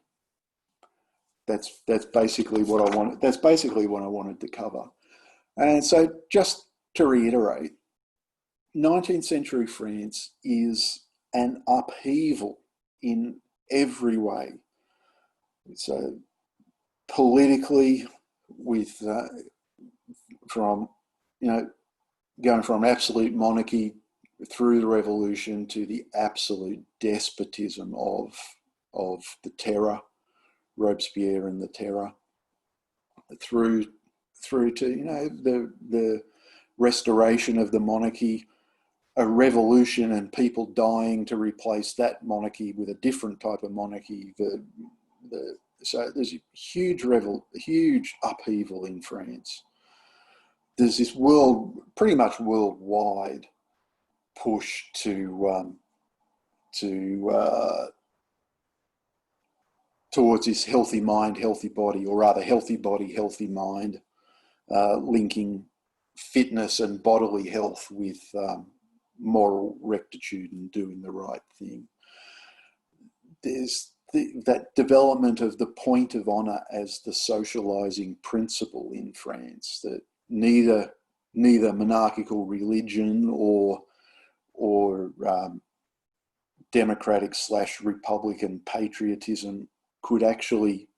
That's basically what I wanted. That's basically what I wanted to cover. And so, just to reiterate, 19th century France is an upheaval in every way. So politically, with going from absolute monarchy through the revolution to the absolute despotism of the terror, Robespierre and the terror, through to the restoration of the monarchy, a revolution and people dying to replace that monarchy with a different type of monarchy. So there's a huge upheaval in France. There's this pretty much worldwide push towards this healthy mind, healthy body, or rather healthy body, healthy mind, linking fitness and bodily health with moral rectitude and doing the right thing. There's that development of the point of honour as the socialising principle in France, that neither monarchical religion or democratic/republican patriotism could actually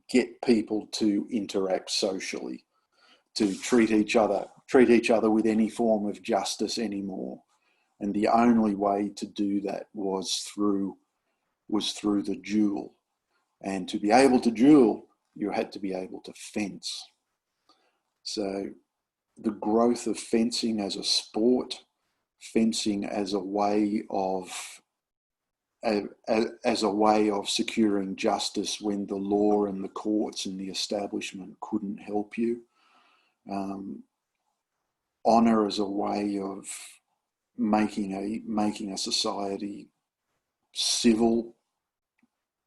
get people to interact socially, to treat each other treat each other with any form of justice anymore. And the only way to do that was through the duel. And to be able to duel, you had to be able to fence. So the growth of fencing as a sport, fencing as a way of securing justice when the law and the courts and the establishment couldn't help you. Honour as a way of making a society civil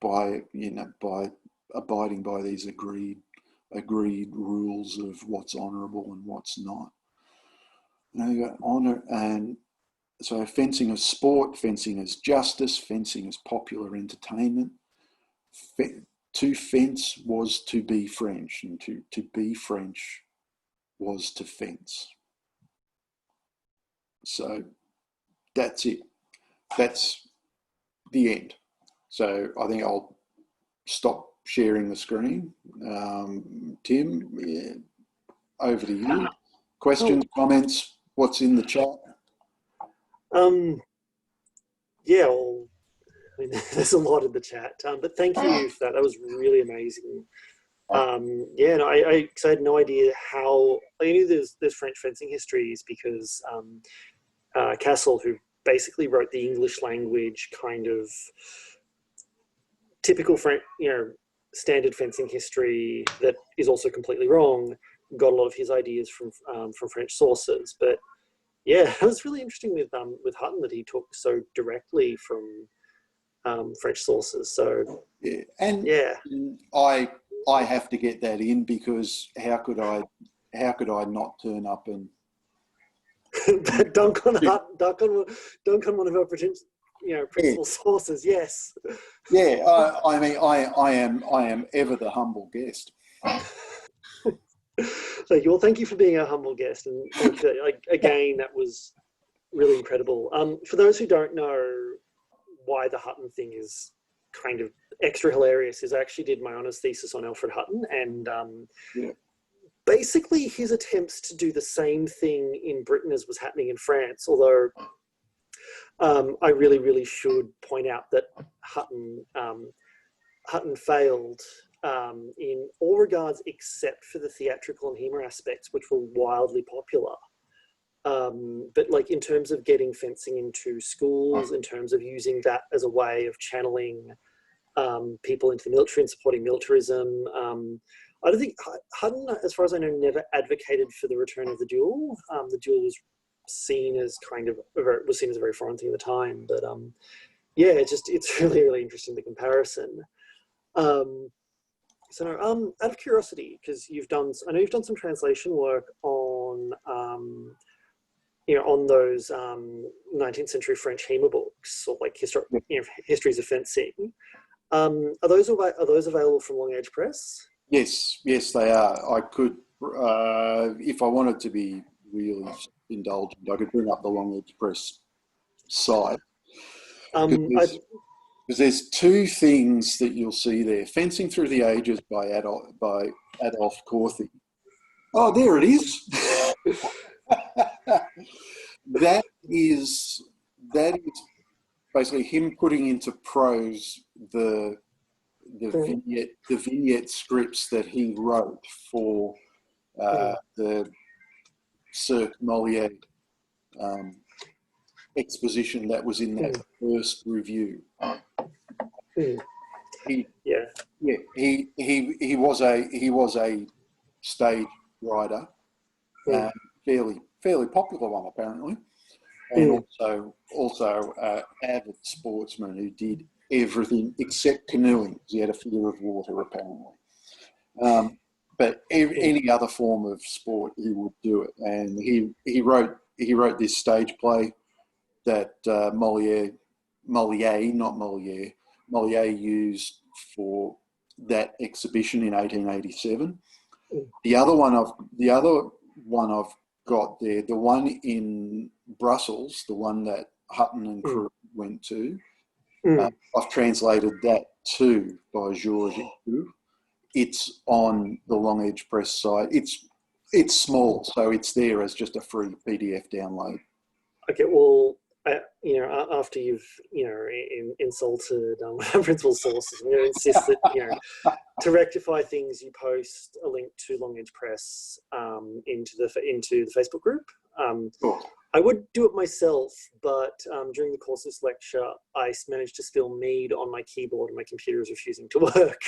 by abiding by these agreed rules of what's honourable and what's not. Now you got honour, and so fencing as sport, fencing as justice, fencing as popular entertainment. To fence was to be French, and to be French was to fence. So that's it. That's the end. So I think I'll stop sharing the screen. Tim, yeah, over to you. Questions, comments, what's in the chat? Yeah, well, I mean, there's a lot in the chat, but thank you for that. That was really amazing. Yeah, no, I had no idea how. I knew there's French fencing histories because Castle, who basically wrote the English language kind of typical French, standard fencing history that is also completely wrong, got a lot of his ideas from French sources. But yeah, it was really interesting with Hutton that he took so directly from French sources. So yeah, and yeah, I have to get that in because how could I not turn up and dunk on one of our principal sources? Yes. Yeah, I mean, I am ever the humble guest. Thank you for being our humble guest, and thank you again. That was really incredible. For those who don't know why the Hutton thing is kind of extra hilarious, is I actually did my honours thesis on Alfred Hutton, and basically his attempts to do the same thing in Britain as was happening in France. Although I really should point out that Hutton failed in all regards except for the theatrical and humour aspects, which were wildly popular. But like in terms of getting fencing into schools, in terms of using that as a way of channeling people into the military and supporting militarism, I don't think Hutton, as far as I know, never advocated for the return of the duel. The duel was seen as a very foreign thing at the time. But yeah, it's really interesting, the comparison. So out of curiosity, because I know you've done some translation work on on those 19th century French HEMA books, or like histories of fencing. Are those available from LongEdge Press? Yes, they are. I could, if I wanted to be really indulgent, I could bring up the LongEdge Press site. Because there's two things that you'll see there. Fencing Through the Ages by Adolf Corthy. Oh, there it is. That is basically him putting into prose the vignette scripts that he wrote for the Cirque Molière exposition that was in that first review. He was a stage writer, fairly popular one apparently, and also avid sportsman who did everything except canoeing because he had a fear of water apparently. But any other form of sport he would do it, and he wrote this stage play that Molière used for that exhibition in 1887. The other one I've got there, the one in Brussels, the one that Hutton and crew went to, I've translated that too by Georges. It's on the LongEdge Press site. It's small, so it's there as just a free PDF download. Okay, well, after you've, insulted principal sources, I'm going to insist that, to rectify things, you post a link to LongEdge Press into the Facebook group. Cool. I would do it myself, but during the course of this lecture, I managed to spill mead on my keyboard and my computer is refusing to work.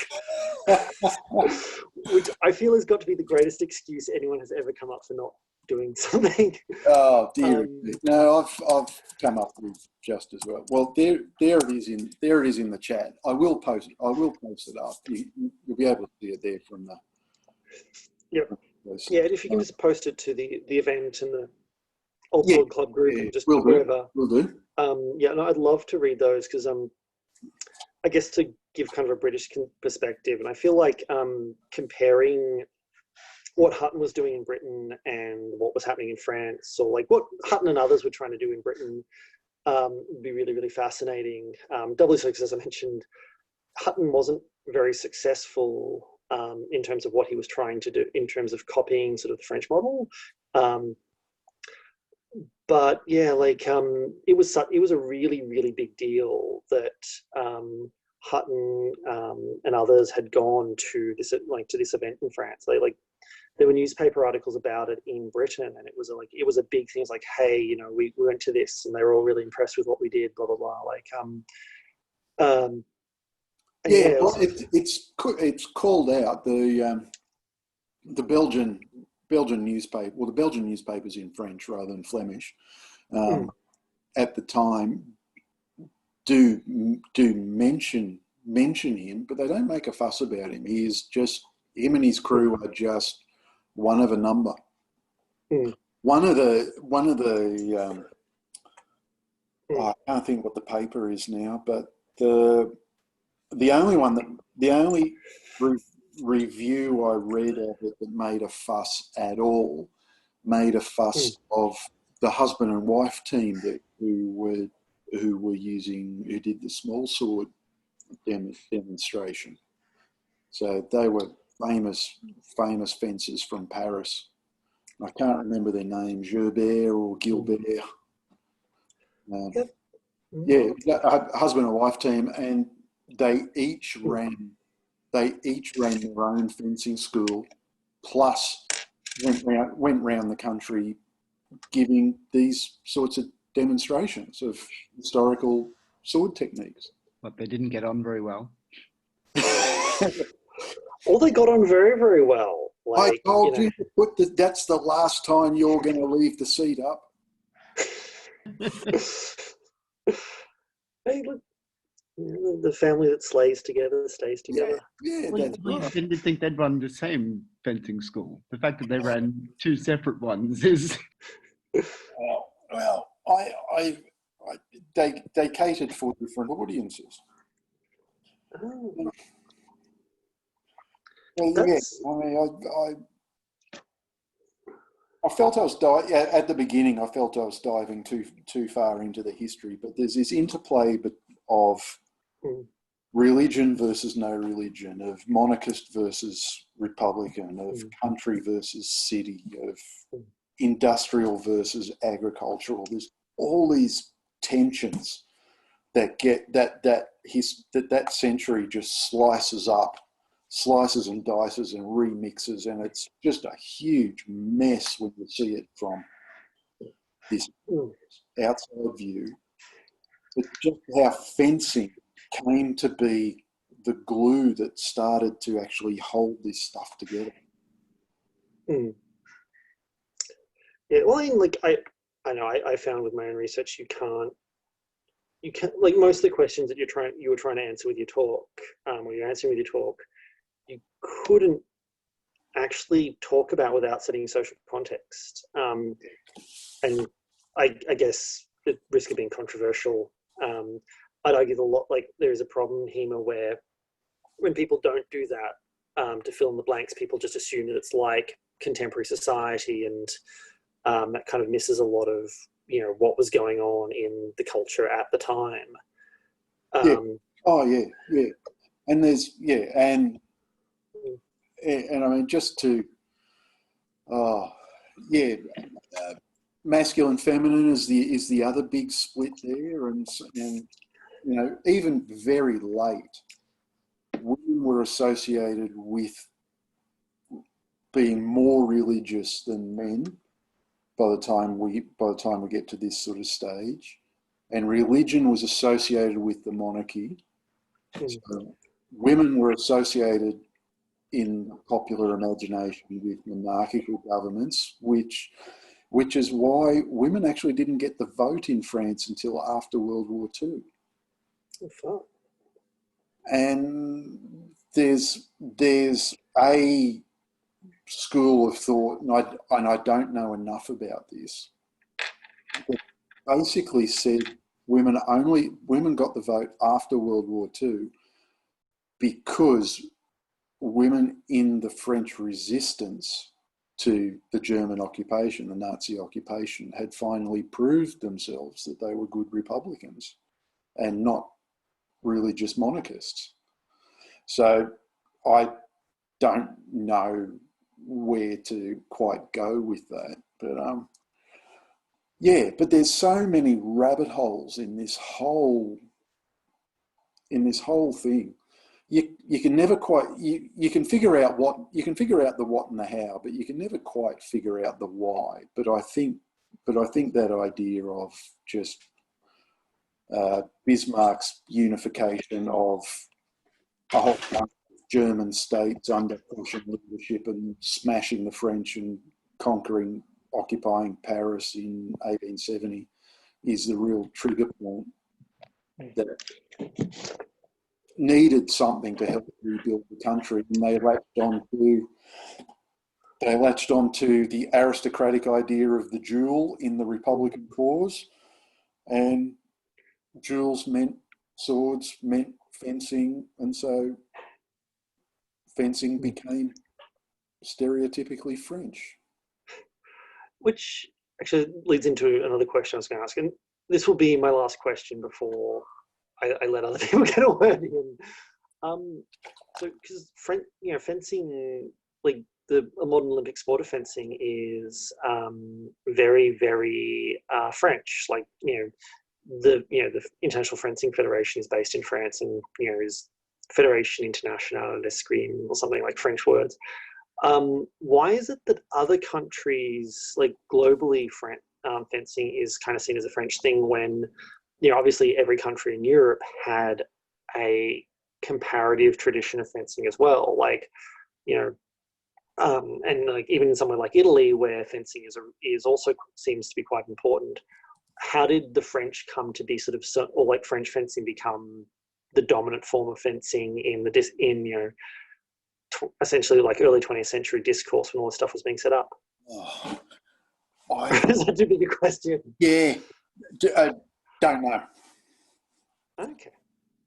Which I feel has got to be the greatest excuse anyone has ever come up for not doing something. Oh dear. No, I've come up with just as well. Well, there it is in the chat. I will post it up. You'll be able to see it there from the. Yep. Yeah, and if you can just post it to the event and the Old Sword Club group and just wherever. Will do. I'd love to read those because I guess to give kind of a British perspective, and I feel like comparing what Hutton was doing in Britain and what was happening in France, or like what Hutton and others were trying to do in Britain, would be really, really fascinating. Doubly so because, as I mentioned, Hutton wasn't very successful in terms of what he was trying to do in terms of copying sort of the French model. But yeah, like it was a really, really big deal that Hutton and others had gone to this event in France. There were newspaper articles about it in Britain, and it was a big thing. It's like, hey, we went to this, and they were all really impressed with what we did. Blah blah blah. It's called out the Belgian newspaper. Well, the Belgian newspaper's in French rather than Flemish. At the time, do mention him, but they don't make a fuss about him. Him and his crew are just one of a number. One of the I can't think what the paper is now, but the only review I read of it that made a fuss at all of the husband and wife team who did the small sword demonstration. So they were famous fencers from Paris. I can't remember their names, Gerbert or Gilbert. Husband and wife team, and they each ran their own fencing school, plus went round the country giving these sorts of demonstrations of historical sword techniques. But they didn't get on very well. Well, they got on very, very well. I told you to put that's the last time you're going to leave the seat up. Hey, look, the family that slays together stays together. Yeah, Well, you didn't think they'd run the same fencing school. The fact that they ran two separate ones is. Well, they catered for different audiences. Oh. Well, I felt I was at the beginning. I felt I was diving too far into the history, but there's this interplay of religion versus no religion, of monarchist versus republican, of country versus city, of industrial versus agricultural. There's all these tensions that get that century just slices and dices and remixes, and it's just a huge mess when you see it from this outside view. But just how fencing came to be the glue that started to actually hold this stuff together. Yeah, well, I know I found with my own research you can't like most of the questions that you were trying to answer with your talk, or you're answering with your talk, you couldn't actually talk about without setting social context. And I guess the risk of being controversial, I'd argue there is a problem in HEMA where when people don't do that to fill in the blanks, people just assume that it's like contemporary society, and that kind of misses a lot of what was going on in the culture at the time. And there's and I mean, just to Oh, yeah. Masculine, feminine is the other big split there, and even very late, women were associated with being more religious than men by the time we get to this sort of stage, and religion was associated with the monarchy. So women were associated in the popular imagination with monarchical governments, which is why women actually didn't get the vote in France until after World War II. Oh, and there's a school of thought, and I don't know enough about this, that basically said women got the vote after World War II because women in the French resistance to the German occupation, the Nazi occupation, had finally proved themselves that they were good Republicans and not religious monarchists. So I don't know where to quite go with that, but but there's so many rabbit holes in this whole thing. You can never quite you can figure out the what and the how, but you can never quite figure out the why. But I think that idea of just Bismarck's unification of a whole bunch of German states under Prussian leadership and smashing the French and occupying Paris in 1870 is the real trigger point that needed something to help rebuild the country, and they latched onto the aristocratic idea of the duel in the Republican cause, and duels meant swords, meant fencing, and so fencing became stereotypically French. Which actually leads into another question I was going to ask, and this will be my last question before I let other people get a word in. So, because fencing, like a modern Olympic sport of fencing, is very, very French. Like the International Fencing Federation is based in France, and is Fédération Internationale d'Escrime or something like French words. Why is it that other countries, like globally, fencing is kind of seen as a French thing when, obviously every country in Europe had a comparative tradition of fencing as well. Like, and like even in somewhere like Italy, where fencing is also seems to be quite important. How did the French come to be or like French fencing become the dominant form of fencing essentially like early 20th century discourse when all this stuff was being set up? Is that too big a question? Yeah, don't know. Okay.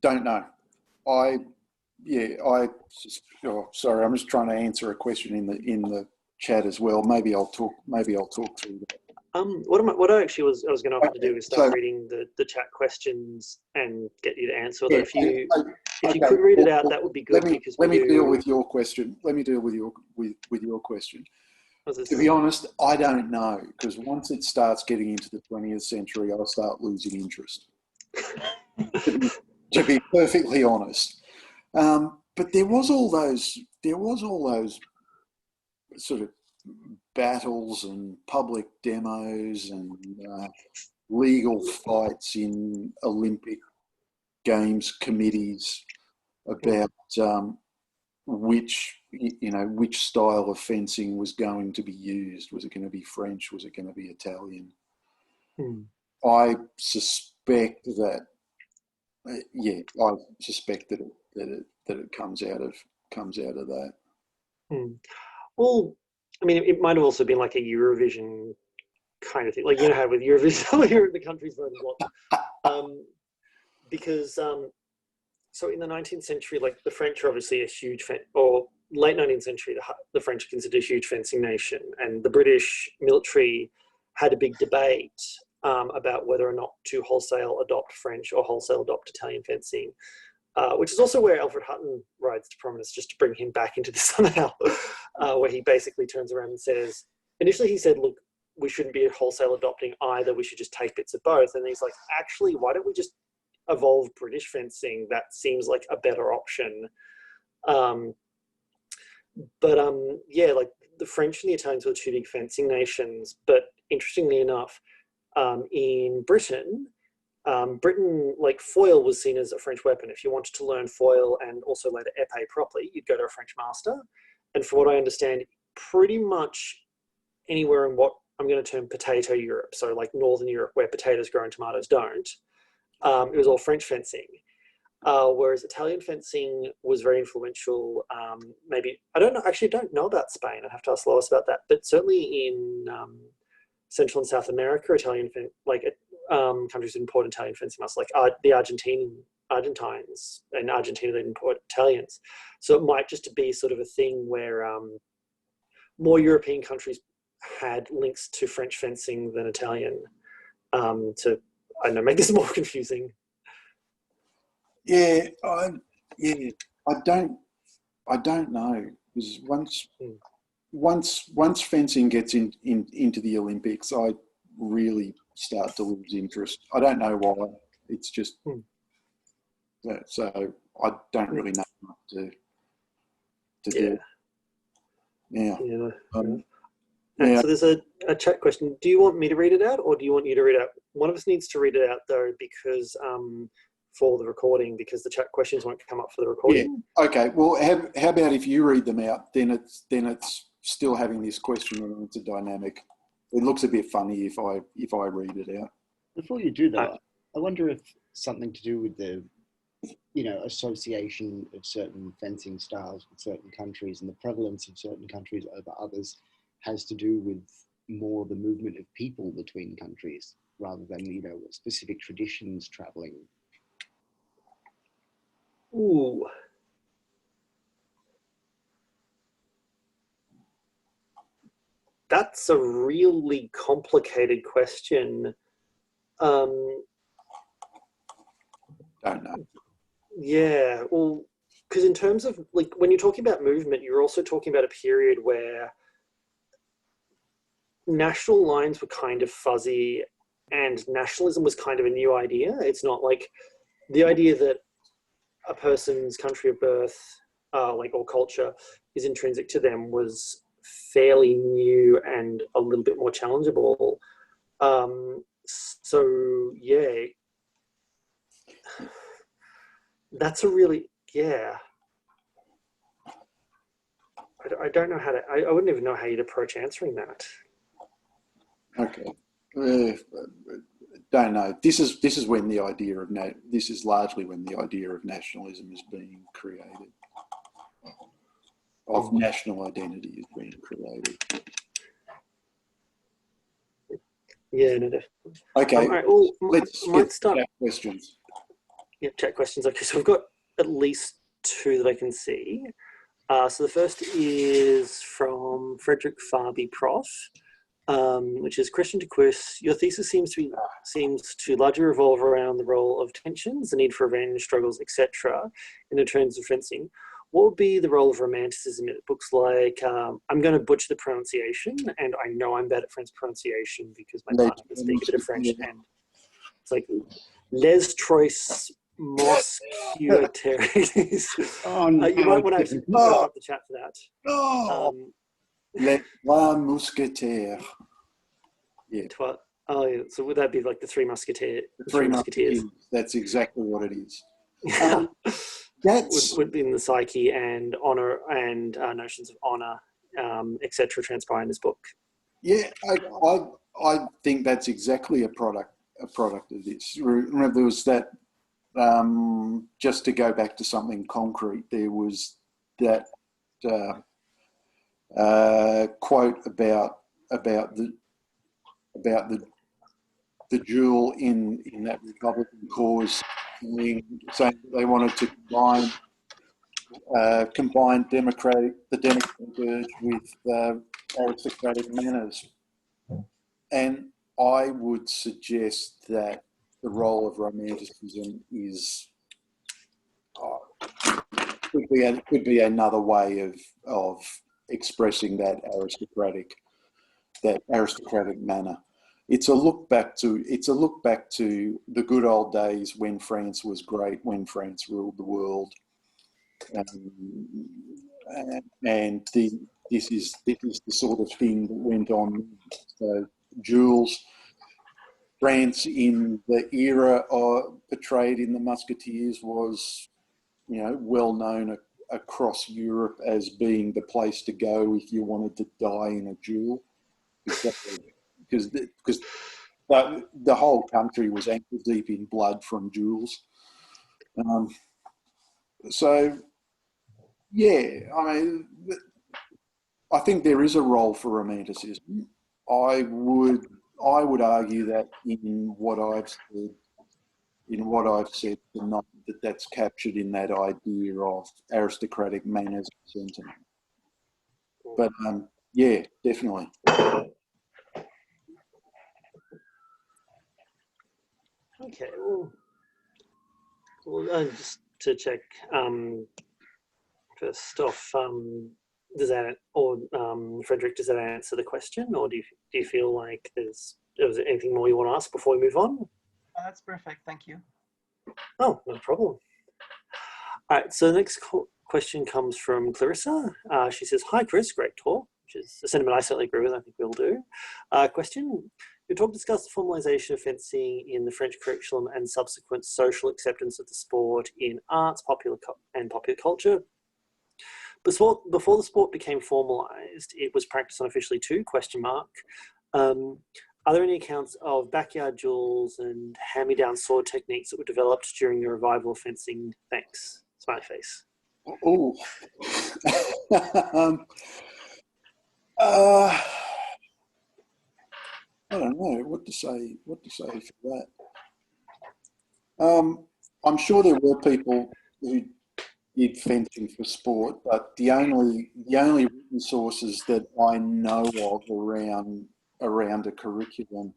Don't know. Sorry, I'm just trying to answer a question in the chat as well. Maybe I'll talk through that. What I actually was going to offer to do is start reading the chat questions and get you to answer. Although if you could read it out, that would be good. Let me deal with your question. To be honest, I don't know, because once it starts getting into the 20th century, I'll start losing interest. to be perfectly honest, but there was all those sort of battles and public demos and legal fights in Olympic Games committees about which style of fencing was going to be used. Was it going to be French? Was it going to be Italian? I suspect that. I suspect that it comes out of that. Well, I mean, it might have also been like a Eurovision kind of thing, like how with Eurovision, the countries voted what. Because so in the 19th century, like the French are obviously a huge or late 19th century, the French are considered a huge fencing nation, and the British military had a big debate about whether or not to wholesale adopt French or wholesale adopt Italian fencing, which is also where Alfred Hutton rides to prominence, just to bring him back into this somehow. where he basically turns around and says, initially he said, look, we shouldn't be wholesale adopting either, we should just take bits of both. And he's like, actually, why don't we just evolve British fencing? That seems like a better option. Yeah, like the French and the Italians were two big fencing nations, but interestingly enough, in Britain, like foil was seen as a French weapon. If you wanted to learn foil and also later épée properly, you'd go to a French master. And from what I understand, pretty much anywhere in what I'm going to term potato Europe, so like Northern Europe where potatoes grow and tomatoes don't, it was all French fencing. Whereas Italian fencing was very influential. Maybe, I don't know, actually don't know about Spain. I'd have to ask Lois about that. But certainly in Central and South America, countries that import Italian fencing must, like the Argentines and Argentina that import Italians. So it might just be sort of a thing where more European countries had links to French fencing than Italian to, I don't know, make this more confusing. Yeah, I don't know, because once fencing gets into the Olympics, I really start to lose interest. I don't know why. It's just so I don't really know what to do. Yeah. So there's a chat question. Do you want me to read it out, or do you want you to read it out? One of us needs to read it out though, because for the recording, because the chat questions won't come up for the recording. Yeah. Okay. Well, how about if you read them out? Then it's still having this question and it's a dynamic. It looks a bit funny if I read it out. Before you do that, I wonder if something to do with the, association of certain fencing styles with certain countries and the prevalence of certain countries over others has to do with more the movement of people between countries rather than, specific traditions traveling. Ooh. That's a really complicated question. Don't know. Yeah, well, because in terms of, like, when you're talking about movement, you're also talking about a period where national lines were kind of fuzzy and nationalism was kind of a new idea. It's not like the idea that a person's country of birth, or culture, is intrinsic to them was fairly new and a little bit more challengeable. So yeah, that's a really, yeah. I don't know how to, I wouldn't even know how you'd approach answering that. Okay. Don't know. This is when the idea of this is largely when the idea of nationalism is being created, of national identity is being created. Yeah, no, definitely. Okay. All right, well, let's start chat questions. Yeah, chat questions. Okay, so we've got at least two that I can see. So the first is from Frederick Farby Prof, which is question to Chris. Your thesis seems to largely revolve around the role of tensions, the need for revenge, struggles, etc. in the terms of fencing. What would be the role of romanticism in books like, I'm going to butcher the pronunciation, and I know I'm bad at French pronunciation because my partner can speak a bit of French, and it's like les trois mousquetaires. Oh, no. You might want to actually put up the chat for that. Les trois mousquetaires. Yeah. Yeah. So would that be like the Three Musketeers? Three Musketeers. That's exactly what it is. Would be in the psyche and honor and notions of honor, etc. transpire in this book. Yeah, I think that's exactly a product of this. Remember, there was that. Just to go back to something concrete, there was that quote about the duel in that Republican cause, saying they wanted to combine the democratic urge with aristocratic manners, and I would suggest that the role of romanticism is could be another way of expressing that aristocratic manner. It's a look back to the good old days when France was great, when France ruled the world, and this is the sort of thing that went on. So Jules, France in the era portrayed in the Musketeers was, well known across Europe as being the place to go if you wanted to die in a duel, because the whole country was ankle deep in blood from duels. So, yeah, I think there is a role for romanticism. I would argue that in what I've said tonight, that's captured in that idea of aristocratic manners and sentiment. But yeah, definitely. Okay, well just to check, first off, does that, or Frederick, does that answer the question, or do you feel like is there anything more you want to ask before we move on? That's perfect, thank you. Oh, no problem. All right, so the next question comes from Clarissa. She says, "Hi Chris, great talk," which is a sentiment I certainly agree with. I think we all do. Question: your talk discussed the formalisation of fencing in the French curriculum and subsequent social acceptance of the sport in arts, popular culture. Before the sport became formalised, it was practiced unofficially too, ? Are there any accounts of backyard duels and hand-me-down sword techniques that were developed during the revival of fencing? Thanks. Smiley face. Oh. I don't know what to say for that. I'm sure there were people who did fencing for sport, but the only written sources that I know of around a curriculum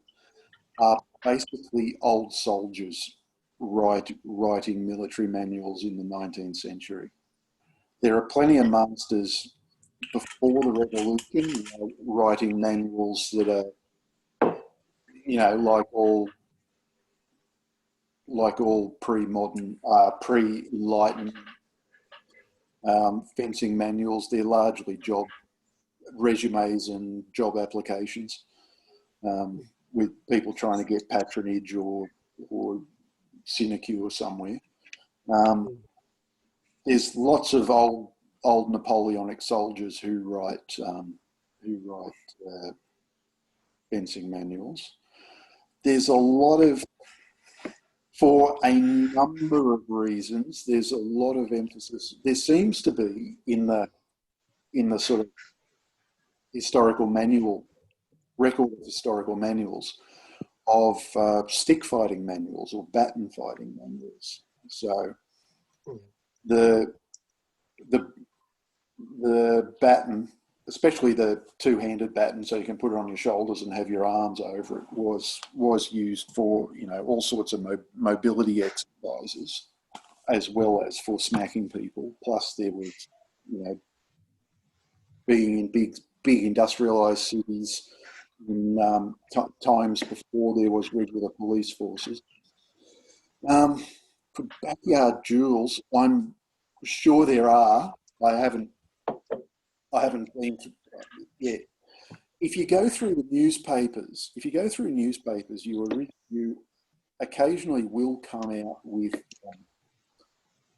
are basically old soldiers writing military manuals in the 19th century. There are plenty of masters before the revolution writing manuals that are, like all pre-modern, pre-enlightened fencing manuals. They're largely job resumes and job applications, with people trying to get patronage or sinecure somewhere. There's lots of old Napoleonic soldiers who write fencing manuals. There's a lot of, for a number of reasons, there's a lot of emphasis. There seems to be in the sort of historical manual, record of historical manuals of stick fighting manuals or baton fighting manuals. So the baton, especially the two-handed baton, so you can put it on your shoulders and have your arms over it, was used for all sorts of mobility exercises, as well as for smacking people. Plus, there was being in big industrialised cities in times before there was regular police forces. For backyard duels, I'm sure there are. I haven't been to yet. If you go through the newspapers, you occasionally will come out with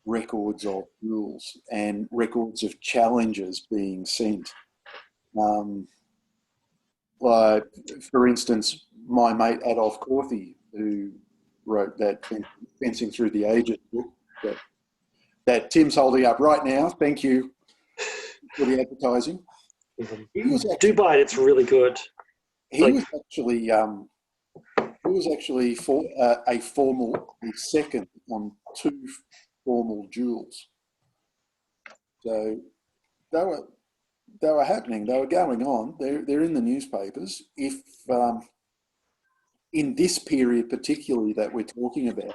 records of duels and records of challenges being sent. Like, for instance, my mate Adolf Corthy, who wrote that Fencing Through the Ages book that Tim's holding up right now. Thank you for the advertising. Do buy it; it's really good. He was actually a second on 2 formal duels. So they were happening. They were going on. They're in the newspapers. If in this period particularly that we're talking about,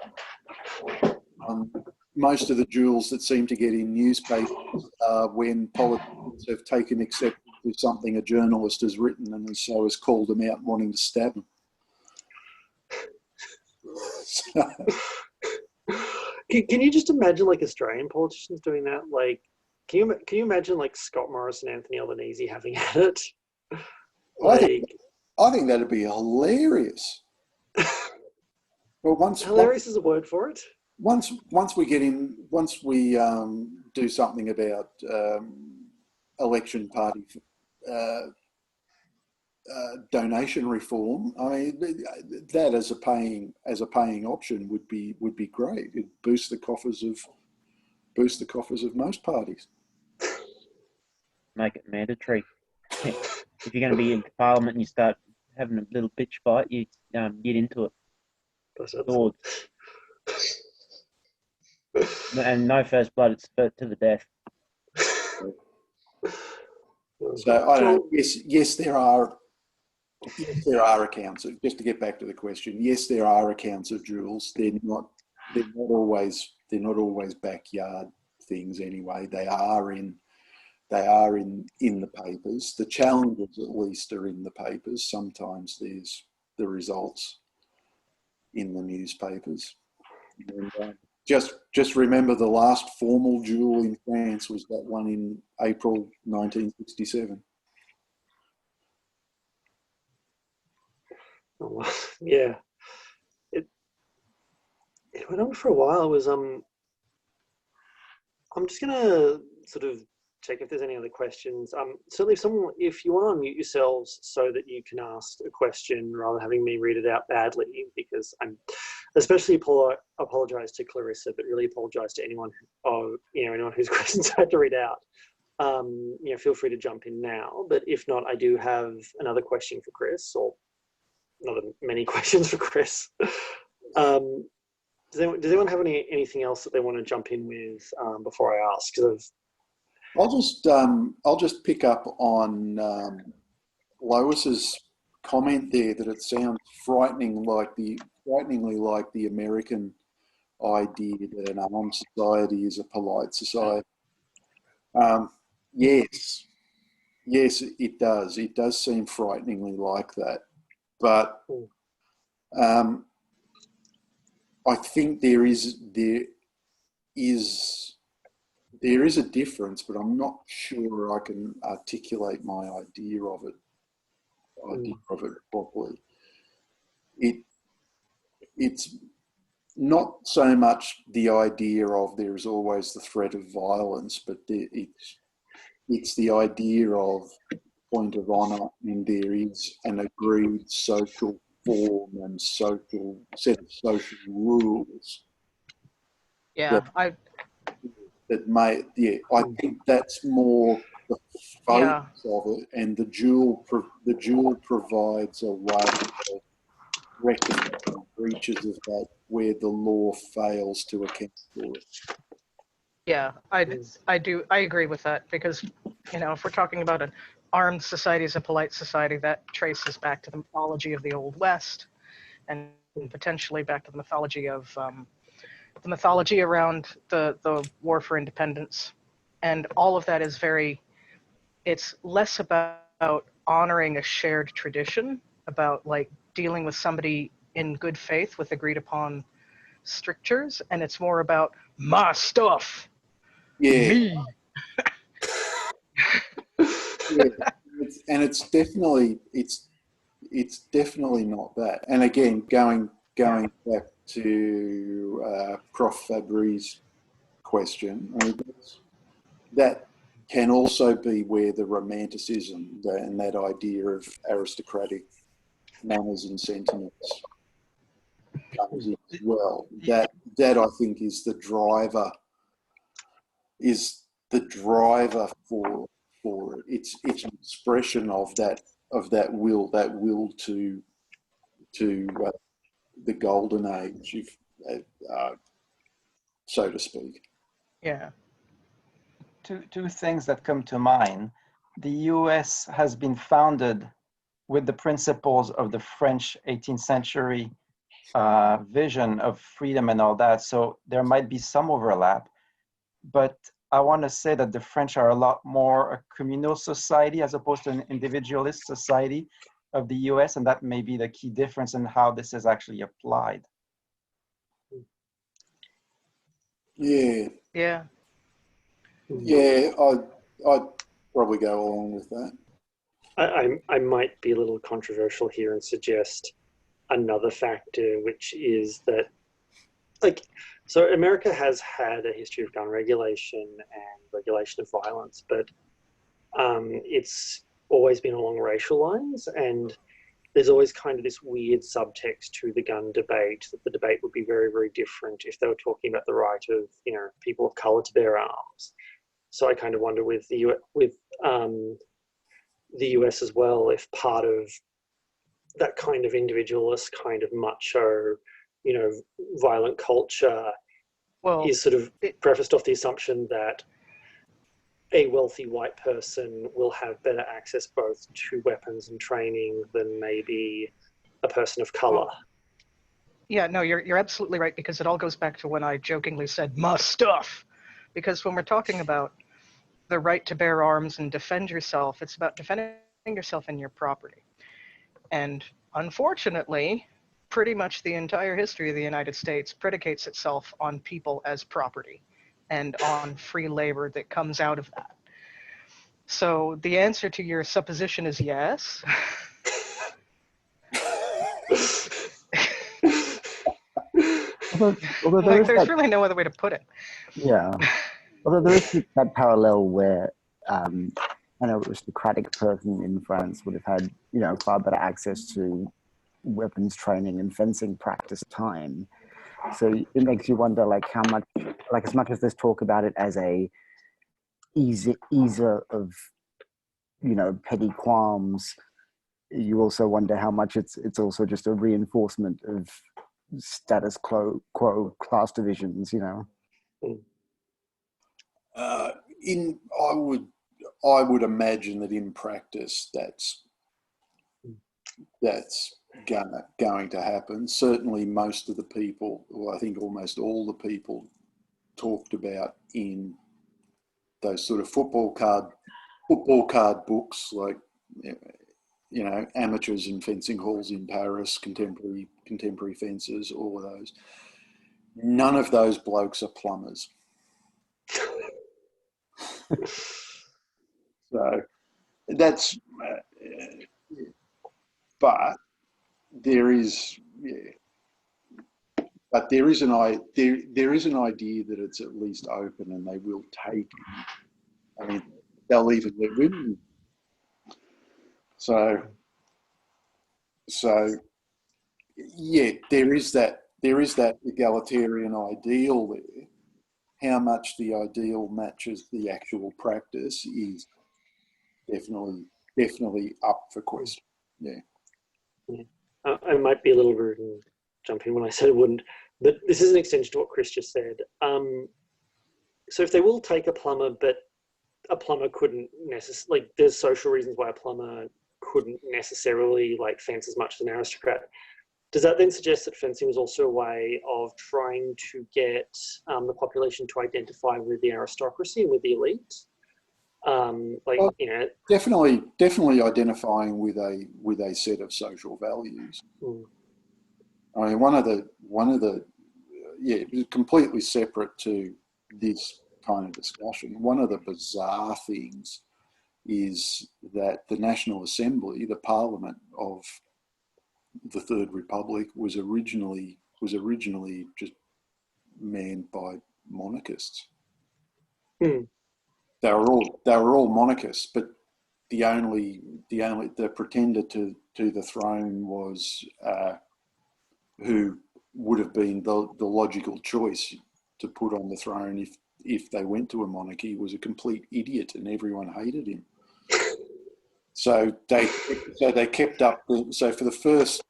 most of the duels that seem to get in newspapers are when politicians have taken exception to something a journalist has written and so has called them out wanting to stab them. So, can you just imagine like Australian politicians doing that? Like, can you imagine like Scott Morrison and Anthony Albanese having at it? Like, I think that'd be hilarious. Well, hilarious is a word for it. Once we do something about election party donation reform, I mean, that as a paying option would be great. It'd boost the coffers of most parties. Make it mandatory. If you're going to be in Parliament and you start having a little bitch fight, you get into it. Swords. And no first blood, it's to the death. So I don't know. Yes, there are accounts. Just to get back to the question, yes, there are accounts of duels. They're not always backyard things anyway. They are in the papers. The challenges, at least, are in the papers. Sometimes there's the results in the newspapers. And, just remember the last formal duel in France was that one in April 1967. Oh, yeah, it went on for a while. It was I'm just gonna sort of check if there's any other questions. Certainly, if you want to unmute yourselves so that you can ask a question rather than having me read it out badly, because I'm especially apologise to Clarissa, but really apologise to anyone whose questions I had to read out. Feel free to jump in now. But if not, I do have another question for Chris, or another many questions for Chris. Does anyone have anything else that they want to jump in with before I ask? I'll just pick up on Lois's comment there that it sounds frighteningly like the American idea that an armed society is a polite society. Yes, it does. It does seem frighteningly like that, but I think there is a difference, but I'm not sure I can articulate my idea of it properly. It's not so much the idea of there is always the threat of violence, but it's the idea of point of honour, and there is an agreed social form and set of social rules. Yeah, I think that's more the focus of it, and the duel provides a way of rectifying breaches of that where the law fails to account for it. Yeah, I agree with that, because if we're talking about an armed society as a polite society, that traces back to the mythology of the Old West, and potentially back to the mythology of around the war for independence, and all of that is it's less about honoring a shared tradition, about like dealing with somebody in good faith with agreed upon strictures, and it's more about my stuff. Yeah. Me. Yeah. It's definitely not that. And again, going back to Prof. Fabry's question, I mean, that can also be where the romanticism and that idea of aristocratic manners and sentiments comes in as well. That I think is the driver for it. It's an expression of that will to the golden age, so to speak. Yeah. Two things that come to mind. The US has been founded with the principles of the French 18th century vision of freedom and all that. So there might be some overlap, but I want to say that the French are a lot more a communal society as opposed to an individualist society of the US, and that may be the key difference in how this is actually applied. Yeah. Yeah. Yeah, I'd probably go along with that. I might be a little controversial here and suggest another factor, which is that, like, so America has had a history of gun regulation and regulation of violence, but it's always been along racial lines, and there's always kind of this weird subtext to the gun debate, that the debate would be very, very different if they were talking about the right of, you know, people of color to bear arms. So I kind of wonder with the US as well, if part of that kind of individualist, kind of macho, you know, violent culture is sort of prefaced off the assumption that a wealthy white person will have better access both to weapons and training than maybe a person of color. Yeah, no, you're absolutely right, because it all goes back to when I jokingly said "my stuff," because when we're talking about the right to bear arms and defend yourself, it's about defending yourself and your property. And unfortunately, pretty much the entire history of the United States predicates itself on people as property and on free labor that comes out of that. So the answer to your supposition is yes. Although Like, there's really no other way to put it. yeah, although there is that parallel where an aristocratic person in France would have had, you know, far better access to weapons training and fencing practice time. So it makes you wonder, like, how much, like, as much as there's talk about it as a easer of, you know, petty qualms, you also wonder how much it's also just a reinforcement of status quo class divisions, you know. I would imagine that in practice that's going to happen. Certainly most of the people, or I think almost all the people talked about in those sort of football card books, like, you know, amateurs in fencing halls in Paris, contemporary fencers, all of those. None of those blokes are plumbers. So that's, but there is, but there is an idea that it's at least open, and they will take. I mean, they'll even let women. So yeah, there is that egalitarian ideal there. How much the ideal matches the actual practice is definitely up for question. Yeah. I might be a little rude and jump in when I said it wouldn't, but this is an extension to what Chris just said. So if they will take a plumber, but a plumber couldn't necessarily, like, there's social reasons why a plumber couldn't necessarily, like, fence as much as an aristocrat. Does that then suggest that fencing was also a way of trying to get the population to identify with the aristocracy and with the elite? You know, definitely identifying with a set of social values. I mean, one of the completely separate to this kind of discussion. One of the bizarre things is that the National Assembly, the Parliament of the Third Republic, was originally just manned by monarchists. They were all monarchists, but the pretender to the throne was who would have been the logical choice to put on the throne if they went to a monarchy, was a complete idiot, and everyone hated him. So they kept up. So for the first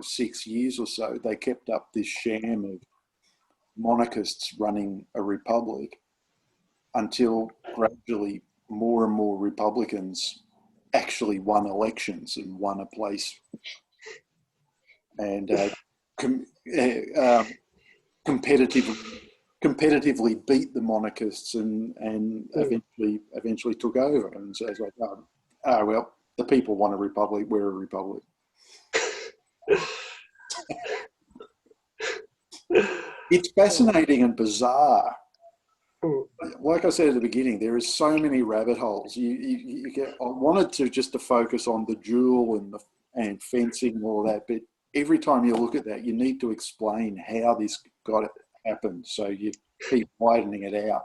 6 years or so, they kept up this sham of monarchists running a republic, until gradually more and more Republicans actually won elections and won a place. And competitively beat the monarchists and eventually took over. And so it's like, well, the people want a republic. We're a republic. It's fascinating and bizarre. Like I said at the beginning, there is so many rabbit holes. You get. I wanted to focus on the duel and fencing and all that, but every time you look at that, you need to explain how this happened. So you keep widening it out.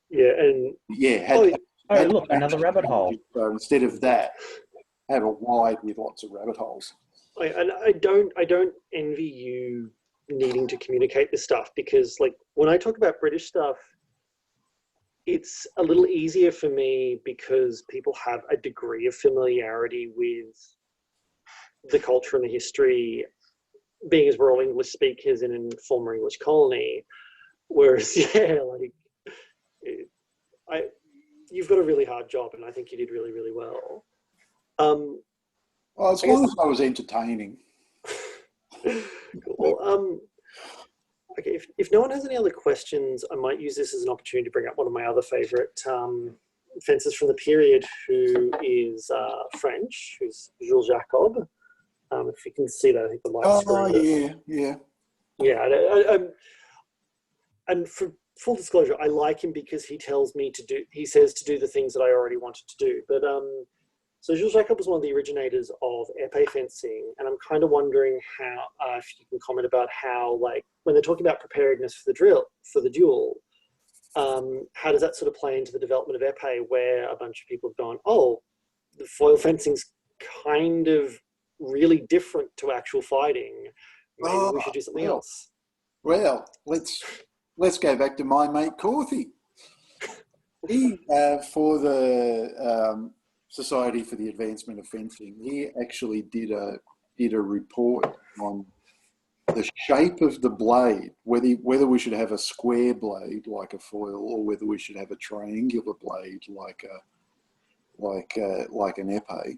Yeah, and look, another rabbit hole. So instead of that, have a wide with lots of rabbit holes. I don't envy you needing to communicate this stuff, because like when I talk about British stuff, it's a little easier for me because people have a degree of familiarity with the culture and the history, being as we're all English speakers in a former English colony. Whereas, you've got a really hard job, and I think you did really, really well. Well, as long as I was entertaining. Well, okay, if no one has any other questions, I might use this as an opportunity to bring up one of my other favourite fencers from the period, who is French, who's Jules Jacob. If you can see that, I think the light's Yeah. And for full disclosure, I like him because he says to do the things that I already wanted to do. But so Jules Jacob was one of the originators of épée fencing, and I'm kind of wondering how, if you can comment about how, like, when they're talking about preparedness for the duel, how does that sort of play into the development of épée, where a bunch of people have gone, oh, the foil fencing's kind of really different to actual fighting. Maybe we should do something else. Well, let's go back to my mate Corthy. He, for the Society for the Advancement of Fencing, he actually did a report on the shape of the blade, whether we should have a square blade like a foil, or whether we should have a triangular blade like an épée.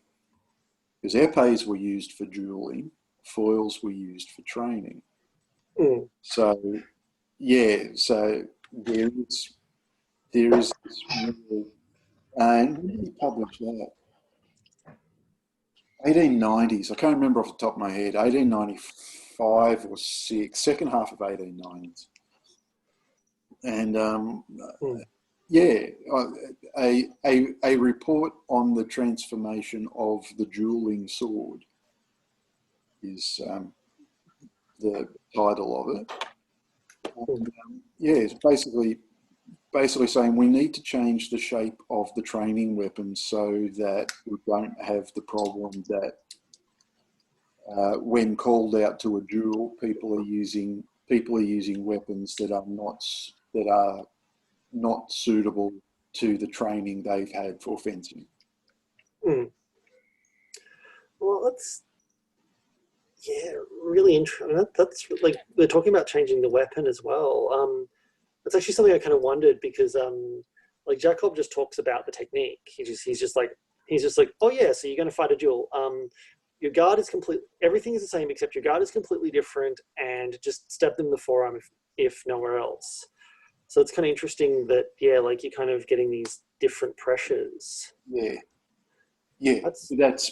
Because épées were used for dueling, foils were used for training. So so there is this real, and when did he publish that? 1890s. I can't remember off the top of my head. 1895 or 6, second half of 1890s. And a report on the transformation of the dueling sword is the title of it. It's basically saying we need to change the shape of the training weapons so that we don't have the problem that when called out to a duel, people are using weapons that are not suitable to the training they've had for fencing. Well, that's really interesting. That's like, they're talking about changing the weapon as well. It's actually something I kind of wondered, because like Jacob just talks about the technique. He's just like, oh yeah, so you're going to fight a duel. Your guard is everything is the same except your guard is completely different, and just stab them in the forearm if nowhere else. So it's kind of interesting that, like, you're kind of getting these different pressures. But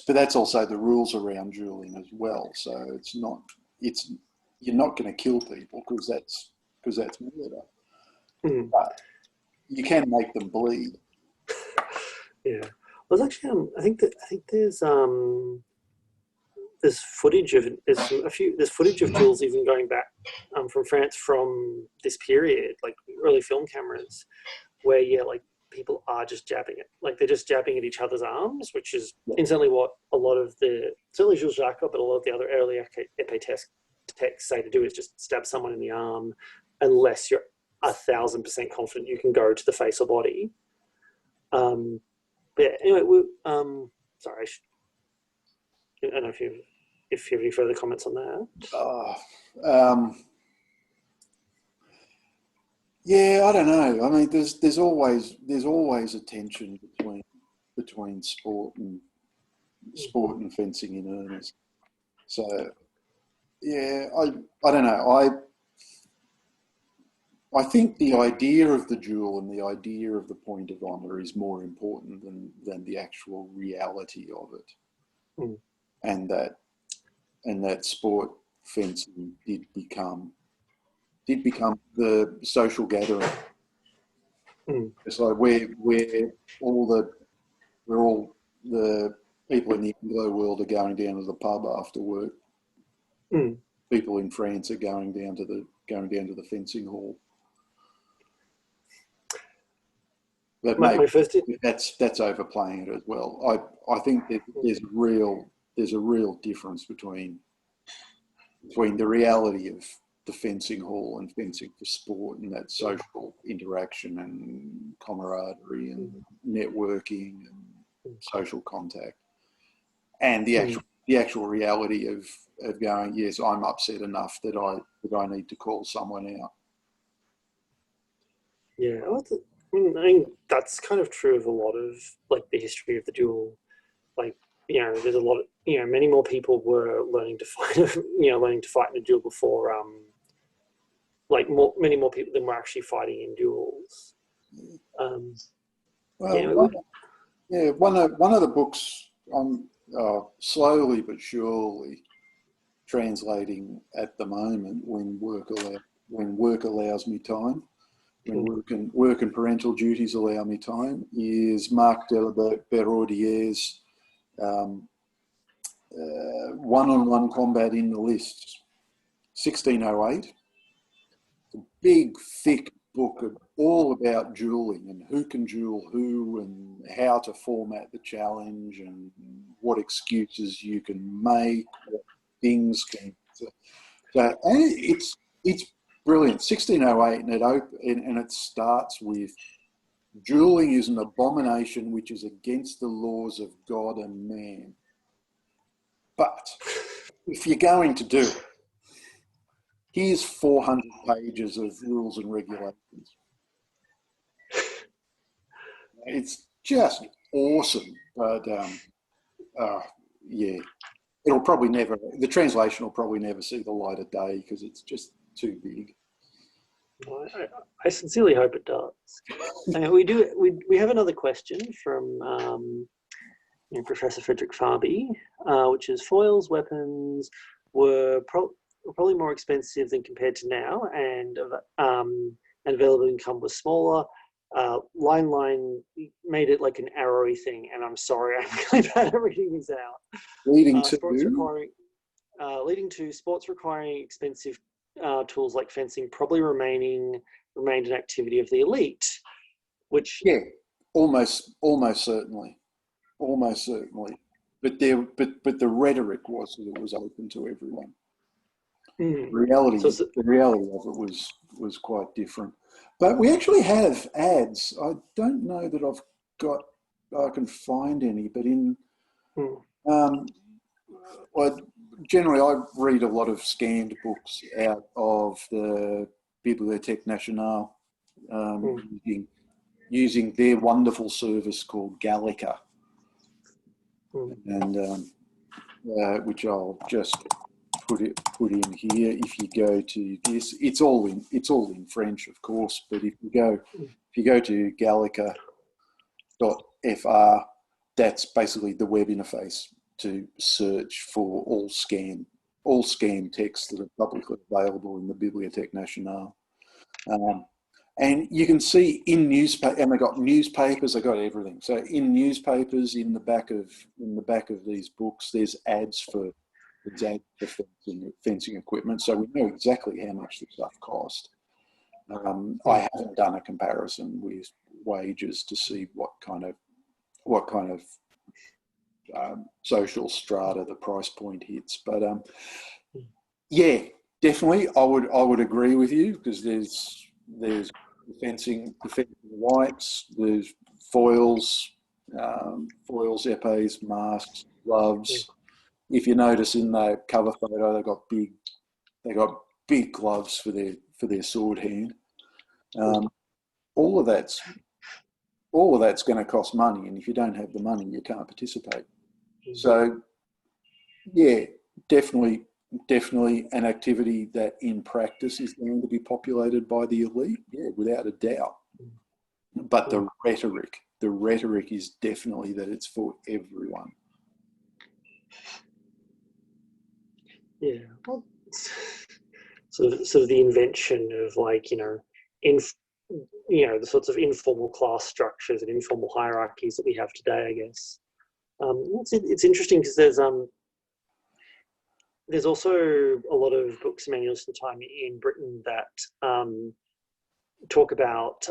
that's also the rules around dueling as well. So you're not going to kill people because that's murder. But you can make them bleed. Well, actually, I think there's footage of duels even going back from France from this period, like early film cameras, where like people are just jabbing it, like they're just jabbing at each other's arms, which is incidentally what a lot of certainly Jules Jacob, but a lot of the other early épée texts say to do, is just stab someone in the arm, unless you're 1,000% confident you can go to the face or body. But anyway, sorry, I don't know if you have any further comments on that. I don't know. I mean, there's always a tension between sport and fencing in earnest. So yeah, I don't know. I think the idea of the duel and the idea of the point of honour is more important than the actual reality of it. Mm. And that sport fencing did become the social gathering. Mm. It's like we're all the people in the Anglo world are going down to the pub after work. Mm. People in France are going down to the fencing hall. But My first, that's overplaying it as well. I think that there's a real difference between the reality of the fencing hall and fencing for sport and that social interaction and camaraderie and networking and social contact, and the actual reality of going, yes, I'm upset enough that I need to call someone out. yeah, I mean, that's kind of true of a lot of like the history of the duel. Like, there's a lot of, many more people were learning to fight, learning to fight in a duel before, many more people than were actually fighting in duels. One of the books I'm slowly but surely translating at the moment when work allows me time, when work and parental duties allow me time, is Marc de la Bérodier's one-on-one combat in the lists, 1608. A big, thick book all about dueling and who can duel who and how to format the challenge and what excuses you can make, what things can. So, and it's brilliant. 1608, and it starts with dueling is an abomination which is against the laws of God and man. But if you're going to do it, here's 400 pages of rules and regulations. It's just awesome. But yeah, the translation will probably never see the light of day because it's just too big. I sincerely hope it does. We have another question from Professor Frederick Farby, which is foils weapons were probably more expensive than compared to now, and available income was smaller. Line made it like an arrowy thing, and I'm sorry, I'm really bad at reading these out. Leading to sports requiring expensive tools like fencing probably remained an activity of the elite, which almost certainly. But the rhetoric was that it was open to everyone. The reality of it was quite different. But we actually have ads. I don't know that I can find any, but generally I read a lot of scanned books out of the Bibliothèque Nationale, using their wonderful service called Gallica, and which I'll just put in here. If you go to this, it's all in French, of course. But if you go to gallica.fr, that's basically the web interface to search for all scan texts that are publicly available in the Bibliothèque Nationale. And you can see in newspaper, and they got newspapers, they got everything. So in newspapers, in the back of these books, there's ads for fencing equipment. So we know exactly how much the stuff cost. I haven't done a comparison with wages to see what kind of social strata the price point hits. But yeah, definitely, I would agree with you, because there's fencing wipes, there's foils, épées, masks, gloves. If you notice in the cover photo, they got big gloves for their sword hand. All of that's going to cost money, and if you don't have the money, you can't participate. So, yeah, definitely definitely an activity that in practice is going to be populated by the elite, yeah, without a doubt. But the rhetoric is definitely that it's for everyone. Yeah, well, sort of the invention of, like, you know, the sorts of informal class structures and informal hierarchies that we have today, I guess. It's interesting because there's also a lot of books and manuals for the time in Britain that talk about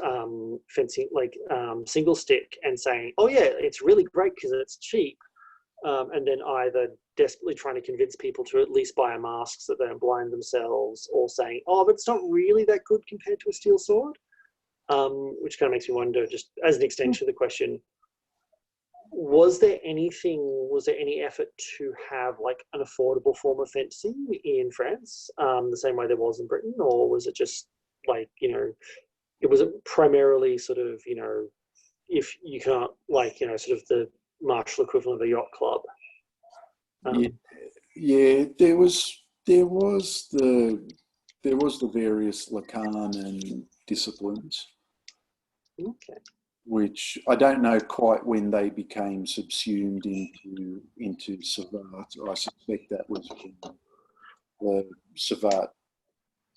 fencing, like single stick, and saying, oh yeah, it's really great because it's cheap. And then either desperately trying to convince people to at least buy a mask so they don't blind themselves, or saying, oh, but it's not really that good compared to a steel sword, which kind of makes me wonder, just as an extension of the question, was there any effort to have like an affordable form of fencing in France, the same way there was in Britain, or was it just like, you know, it was primarily sort of, you know, if you can't, like, you know, sort of the martial equivalent of a yacht club? There was the various Lacan and disciplines. Okay. Which I don't know quite when they became subsumed into Savate. I suspect that was when the Savate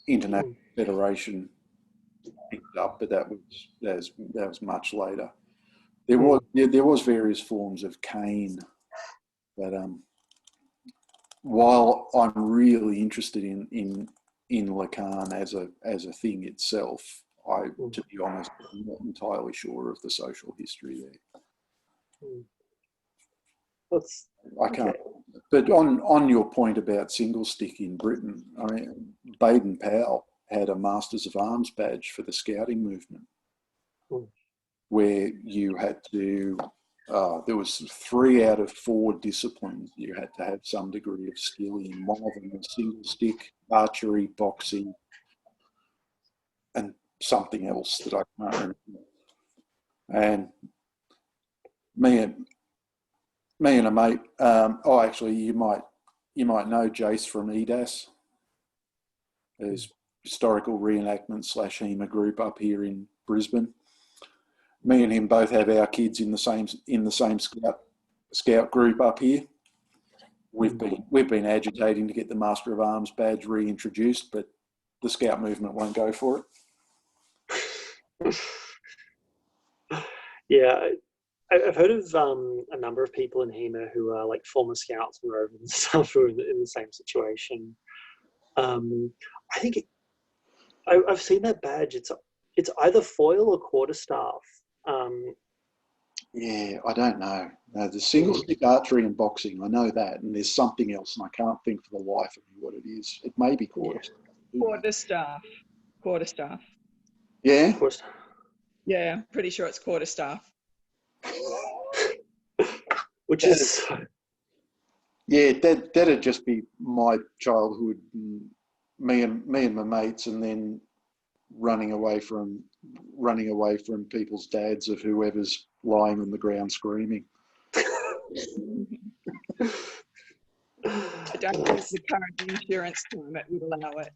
International Federation picked up, but that was much later. There was various forms of cane, but while I'm really interested in Lacan as a thing itself, to be honest, I'm not entirely sure of the social history there. I can't. Okay. But on your point about single stick in Britain, I mean, Baden-Powell had a Masters of Arms badge for the scouting movement, where you had to. There was 3 out of 4 disciplines you had to have some degree of skill in. One of them was single stick, archery, boxing, and something else that I can't remember. And me and a mate. Actually, you might know Jace from EDAS. There's historical reenactment / HEMA group up here in Brisbane. Me and him both have our kids in the same scout group up here. We've been agitating to get the Master of Arms badge reintroduced, but the scout movement won't go for it. Yeah, I've heard of a number of people in HEMA who are like former scouts and rovers and stuff who are in the same situation. I think I've seen that badge. It's either foil or quarterstaff. Yeah, I don't know. The single stick archery and boxing, I know that, and there's something else, and I can't think for the life of me what it is. It may be quarterstaff. Quarterstaff. Yeah? Yeah, pretty sure it's quarterstaff. Which is... Yeah, that'd just be my childhood, me and my mates, and then running away from people's dads of whoever's lying on the ground screaming. I don't think the current insurance climate would allow it.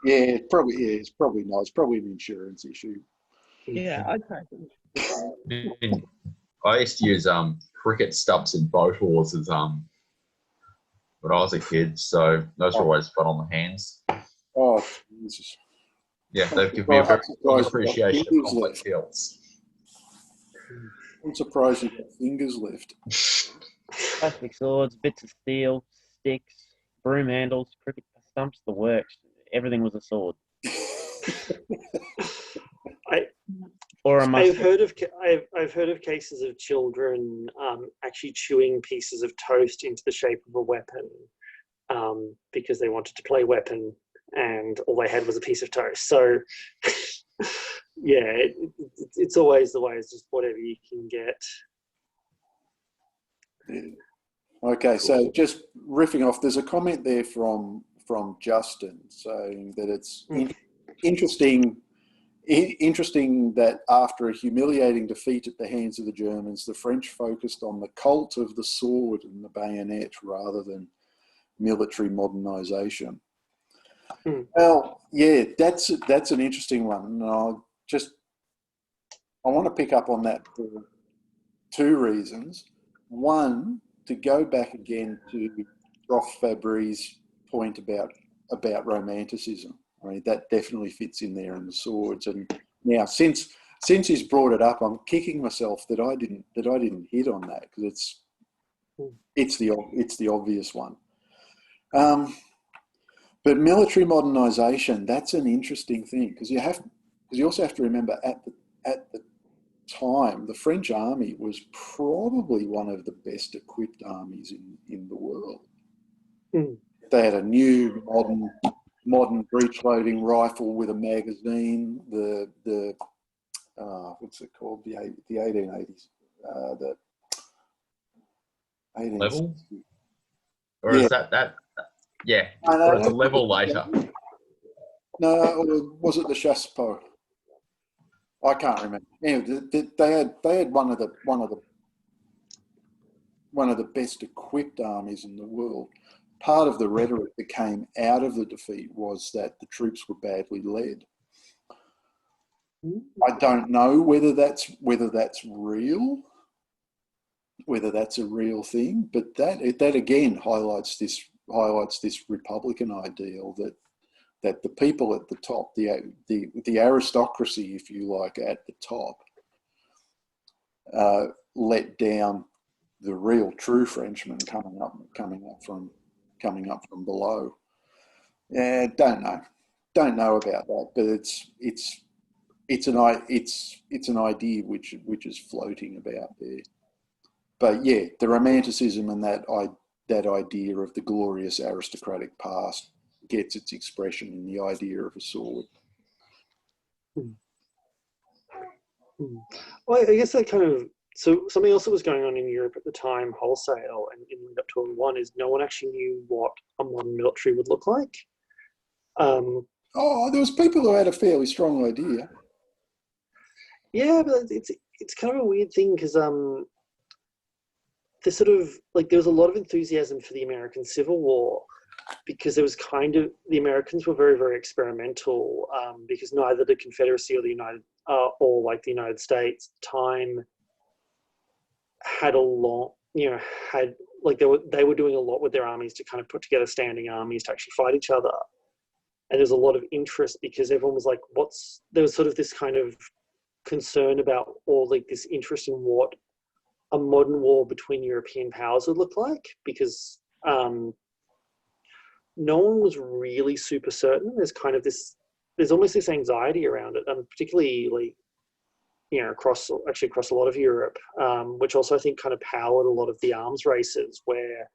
Yeah, it's probably not. It's probably an insurance issue. Yeah, I'd say. I used to use cricket stumps in boat horses when I was a kid, so those were always fun on the hands. Oh, Jesus. Yeah, they give me a very good appreciation of complex skills. I'm surprised you've got fingers left. Plastic swords, bits of steel, sticks, broom handles, cricket stumps, the works. Everything was a sword. I've heard of cases of children actually chewing pieces of toast into the shape of a weapon because they wanted to play weapon and all they had was a piece of toast. So yeah, it's always the way. It's just whatever you can get. Yeah. Okay, so just riffing off, there's a comment there from Justin saying that it's interesting that after a humiliating defeat at the hands of the Germans, the French focused on the cult of the sword and the bayonet rather than military modernisation. Hmm. Well, yeah, that's an interesting one, and I want to pick up on that for two reasons. One, to go back again to Prof. Fabry's point about romanticism. I mean, that definitely fits in there in the swords. And now, since he's brought it up, I'm kicking myself that I didn't hit on that, because it's the obvious one. But military modernisation, that's an interesting thing, because you also have to remember at the time, the French army was probably one of the best equipped armies in the world. Mm. They had a new modern breech loading rifle with a magazine. The what's it called? The 1880s. The 1860s. Level? Or Yeah. is that? Yeah. No, But it's a level later. No, or was it the Chassepot? I can't remember. Anyway, they had one of the best equipped armies in the world. Part of the rhetoric that came out of the defeat was that the troops were badly led. I don't know whether that's real, whether that's a real thing, but that again highlights this Republican ideal that the people at the top, the aristocracy, if you like, at the top, let down the real true Frenchmen coming up from below. Yeah, don't know about that, but it's an idea which is floating about there. But yeah, the romanticism and that idea of the glorious aristocratic past gets its expression in the idea of a sword. Well, I guess that kind of, so something else that was going on in Europe at the time, wholesale, and in lead up to World War I, is no one actually knew what a modern military would look like. There was people who had a fairly strong idea. Yeah, but it's kind of a weird thing, because there's sort of like, there was a lot of enthusiasm for the American Civil War, because there was kind of, the Americans were very, very experimental, because neither the Confederacy or the United States at the time had they were doing a lot with their armies to kind of put together standing armies to actually fight each other. And there's a lot of interest, because everyone was like, there was sort of this kind of concern about, or like this interest in what a modern war between European powers would look like, because no one was really super certain. There's almost this anxiety around it, and particularly like, across a lot of Europe, which also I think kind of powered a lot of the arms races, where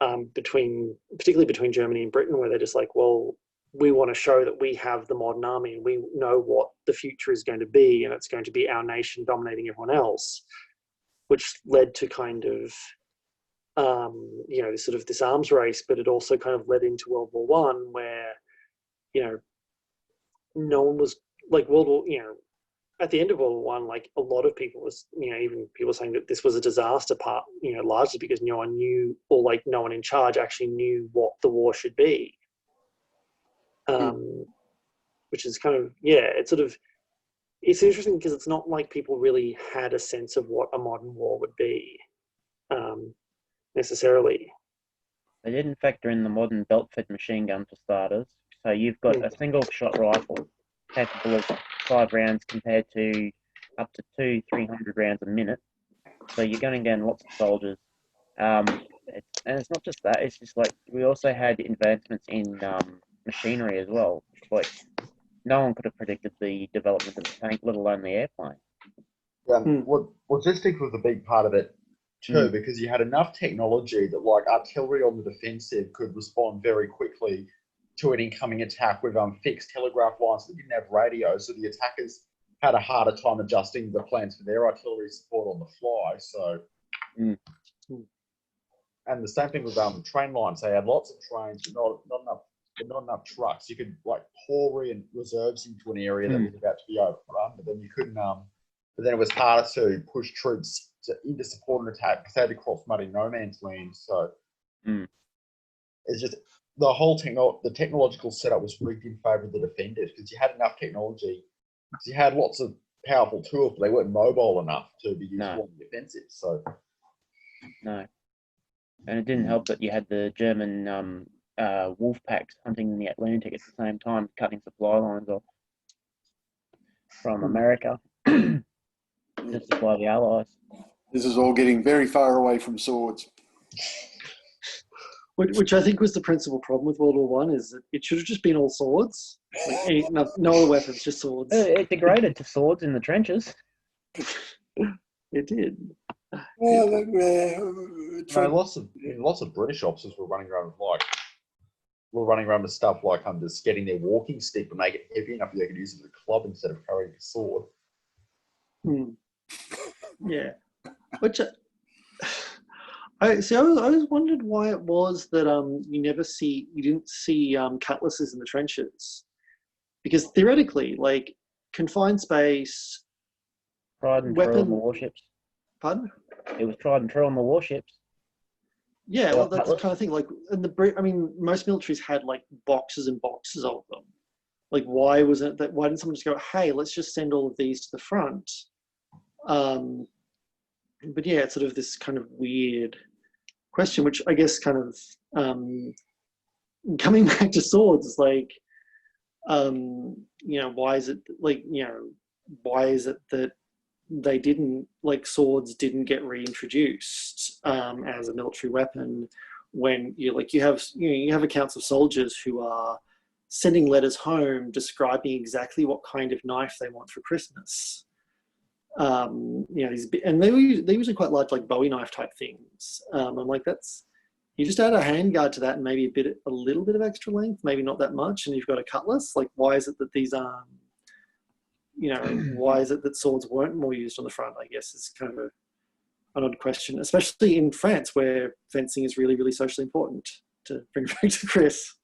particularly between Germany and Britain, where they're just like, well, we want to show that we have the modern army and we know what the future is going to be, and it's going to be our nation dominating everyone else, which led to kind of this arms race. But it also kind of led into World War I, where no one was like at the end of World War I, like a lot of people was, even people saying that this was a disaster largely because no one knew, or like no one in charge actually knew what the war should be. Which is kind of, it's interesting, because it's not like people really had a sense of what a modern war would be, necessarily. They didn't factor in the modern belt-fed machine gun for starters. So you've got a single-shot rifle capable of 5 rounds compared to up to 200-300 rounds a minute. So you're going to get lots of soldiers. And it's not just that. It's just like we also had advancements in machinery as well. Like no one could have predicted the development of the tank, let alone the airplane. Logistics was a big part of it too, because you had enough technology that like artillery on the defensive could respond very quickly to an incoming attack with fixed telegraph lines that didn't have radios, so the attackers had a harder time adjusting the plans for their artillery support on the fly. So, and the same thing with train lines. They had lots of trains, but not enough trucks. You could like pour in reserves into an area that was about to be overrun, but then you couldn't. But then it was harder to push troops into support and attack because they had to cross muddy no man's land. So. It's just the technological setup was rigged in favour of the defenders because you had enough technology. You had lots of powerful tools, but they weren't mobile enough to be useful on the defensive. So No. And it didn't help that you had the German wolf packs hunting in the Atlantic at the same time, cutting supply lines off from America to supply the Allies. This is all getting very far away from swords. Which I think was the principal problem with World War One, is that it should have just been all swords, like no other weapons, just swords. It degraded to swords in the trenches. It did. Well, lots of British officers were running around with stuff like just getting their walking stick to make it heavy enough that they could use it as a club instead of carrying a sword. Yeah, which I always wondered why it was that you didn't see cutlasses in the trenches, because theoretically, like confined space, tried and true on the warships. Pardon? It was tried and true on the warships. Yeah, well, that's the kind of thing. Like in most militaries had like boxes and boxes of them. Like, why didn't someone just go, hey, let's just send all of these to the front? But yeah, it's sort of this kind of weird question, which I guess kind of coming back to swords is like, why is it that they didn't, like, swords didn't get reintroduced as a military weapon when you have accounts of soldiers who are sending letters home describing exactly what kind of knife they want for Christmas. And they're usually quite large, like Bowie knife type things. I'm like, you just add a handguard to that and maybe a little bit of extra length, maybe not that much, and you've got a cutlass. Like, why is it that these why is it that swords weren't more used on the front, I guess, is kind of an odd question, especially in France, where fencing is really, really socially important, to bring it back to Chris.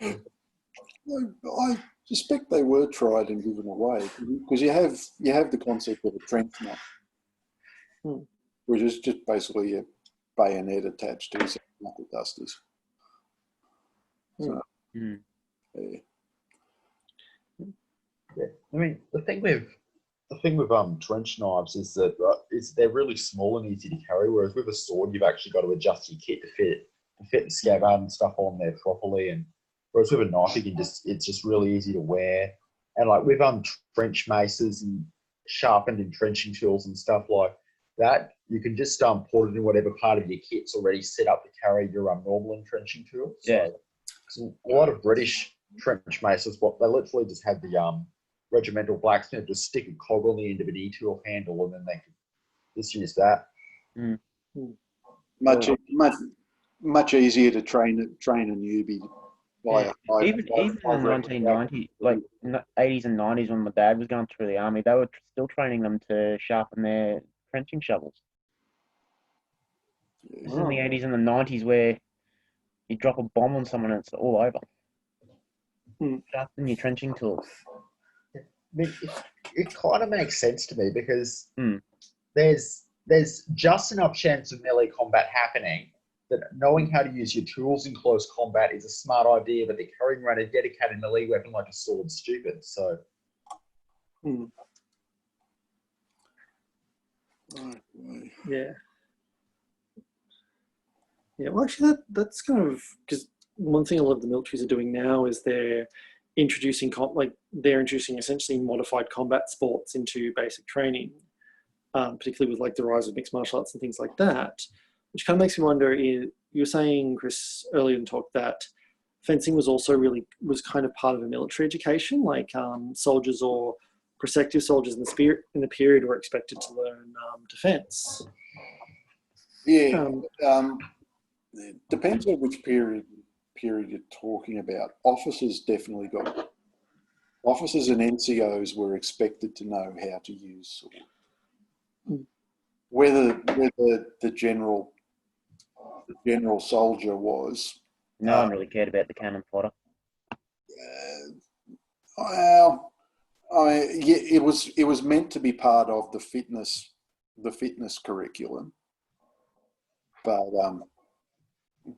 I suspect they were tried and given away, because you have the concept of a trench knife, which is just basically a bayonet attached to some knuckle dusters. So, yeah. Yeah, I mean, the thing with trench knives is that they're really small and easy to carry, whereas with a sword you've actually got to adjust your kit to fit the scabbard and stuff on there properly. And whereas with a knife, it's just really easy to wear. And like with trench maces and sharpened entrenching tools and stuff like that, you can just put it in whatever part of your kit's already set up to carry your normal entrenching tool. So a lot of British trench maces, they literally just had the regimental blacksmith just stick a cog on the end of an e-tool handle, and then they could just use that. Much easier to train a newbie. Even in the 1990s, like 80s and 90s, when my dad was going through the army, they were still training them to sharpen their trenching shovels. This is in the 80s and the 90s, where you drop a bomb on someone and it's all over. Sharpen your trenching tools. I mean, it kind of makes sense to me, because there's just enough chance of melee combat happening that knowing how to use your tools in close combat is a smart idea, but the carrying around a dedicated melee weapon like a sword is stupid. So, yeah. Well, actually, that's kind of, because one thing a lot of the militaries are doing now is they're introducing essentially modified combat sports into basic training, particularly with like the rise of mixed martial arts and things like that, which kind of makes me wonder, you were saying, Chris, earlier in talk, that fencing was kind of part of a military education, like soldiers or prospective soldiers in the period were expected to learn defense. Yeah, it depends on which period you're talking about. Officers and NCOs were expected to know how to use sword. Whether the general soldier was, no one really cared about the cannon fodder. It was meant to be part of the fitness curriculum, but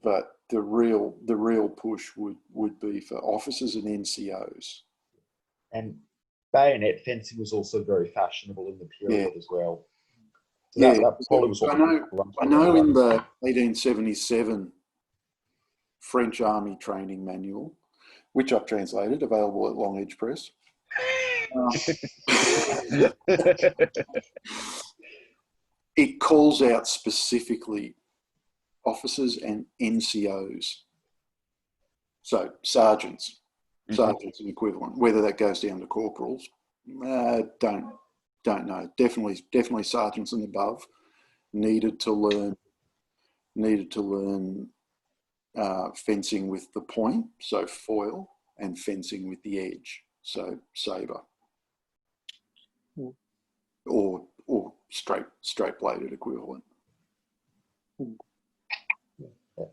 but the real push would be for officers and NCOs. And bayonet fencing was also very fashionable in the period as well. So Yeah, that probably was what I know in the 1877 French Army training manual, which I've translated, available at LongEdge Press. It calls out specifically officers and NCOs. So sergeants and equivalent. Whether that goes down to corporals, don't know. Definitely sergeants and above needed to learn fencing with the point, so foil, and fencing with the edge, so saber, or straight bladed equivalent.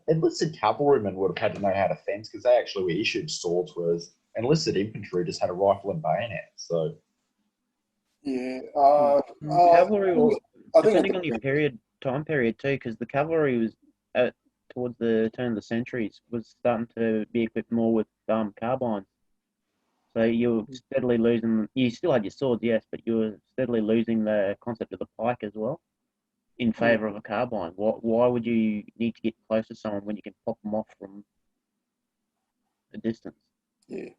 Enlisted cavalrymen would have had to know how to fence because they actually were issued swords, whereas enlisted infantry just had a rifle and bayonet. So yeah, cavalry was depending on your time period too, because the cavalry was towards the turn of the centuries was starting to be equipped more with carbines. So you were steadily losing. You still had your swords, yes, but you were steadily losing the concept of the pike as well, in favour of a carbine. Why would you need to get close to someone when you can pop them off from a distance? Yeah.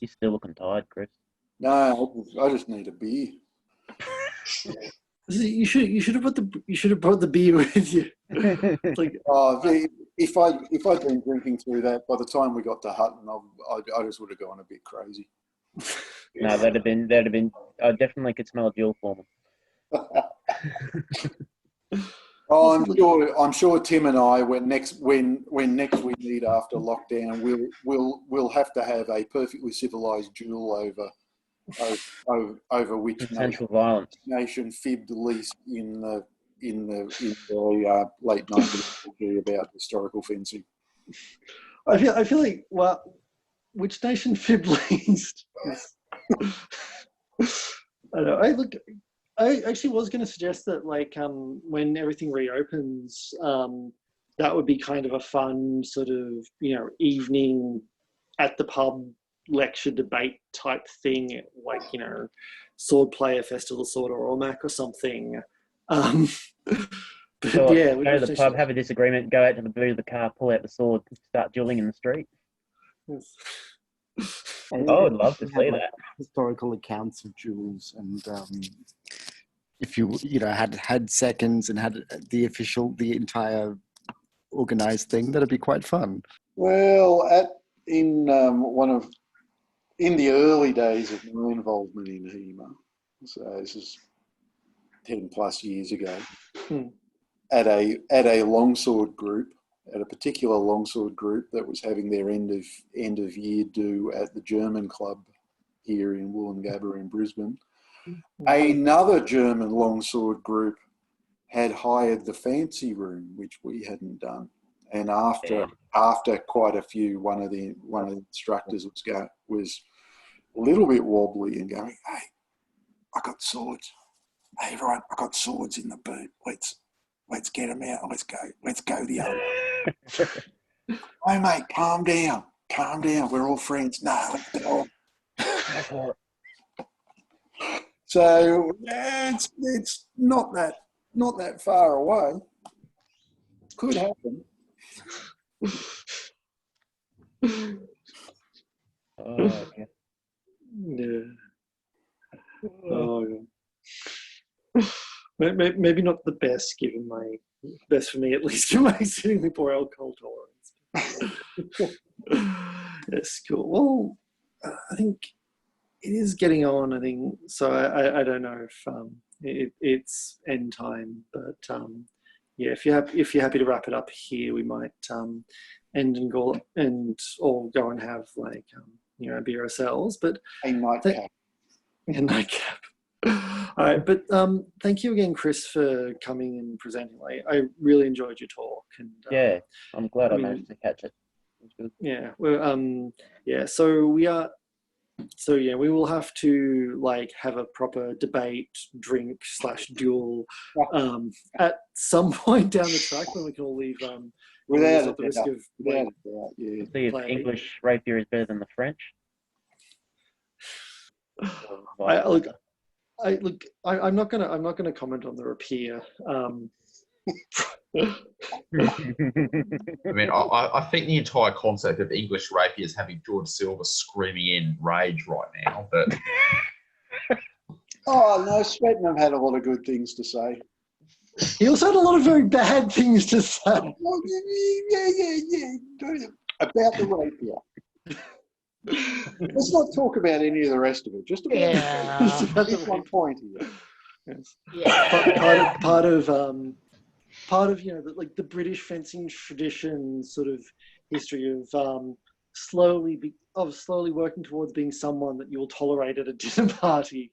You're still looking tired, Chris. No, I just need a beer. You should have brought the beer with you. Like, if I'd been drinking through that, by the time we got to Hutton, I just would have gone a bit crazy. No, that'd have been. I definitely could smell a dual foreman. I'm sure Tim and I, when next we meet after lockdown, we'll have to have a perfectly civilized duel over which potential violence nation fibbed least in the late 19th about historical fencing. I feel like, well, which nation fibbed least? I don't know. I actually was going to suggest that, like, when everything reopens, that would be kind of a fun sort of, evening at the pub lecture debate type thing, like, sword play, a festival of sword or Ormac or something. But so yeah, go to the pub, have a disagreement, go out to the boot of the car, pull out the sword, start dueling in the street. I would love to see that. Historical accounts of duels, and if you had seconds and had the entire organized thing, that'd be quite fun. Well, in the early days of my involvement in HEMA, so this is 10 plus years ago, at a longsword group, at a particular longsword group that was having their end of year do at the German club here in Wollongabba in Brisbane, another German longsword group had hired the fancy room, which we hadn't done. And after quite a few, one of the instructors was a little bit wobbly and going, "Hey, I got swords. Hey, everyone, I got swords in the boot. Let's get them out. Let's go the other way." "Hey, mate, calm down. We're all friends." "No, let's go." So it's not that far away. Could happen. Okay. Yeah. Oh, yeah. Maybe not the best, best for me at least, given my exceedingly poor alcohol tolerance. Yes, cool. Well, I think it is getting on. I think so. I don't know if it's end time, but yeah. If you're happy to wrap it up here, we might end and go and have like a beer ourselves. But a nightcap. A nightcap. All right, but thank you again, Chris, for coming and presenting. I really enjoyed your talk, and yeah, I'm glad I managed to catch it. It was good. Yeah, well, yeah. So we are So yeah, we will have to like have a proper debate, drink / duel at some point down the track when we can all leave. Without at the risk of without a doubt, yeah. See if English rapier is better than the French. I'm not gonna comment on the rapier. I mean, I think the entire concept of English rapier is having George Silver screaming in rage right now. But Oh no, Swettenham had a lot of good things to say. He also had a lot of very bad things to say. Well, yeah. About the rapier. Let's not talk about any of the rest of it. Just about this one point here. Yes. Yeah. Part of the British fencing tradition sort of history of slowly working towards being someone that you'll tolerate at a dinner party.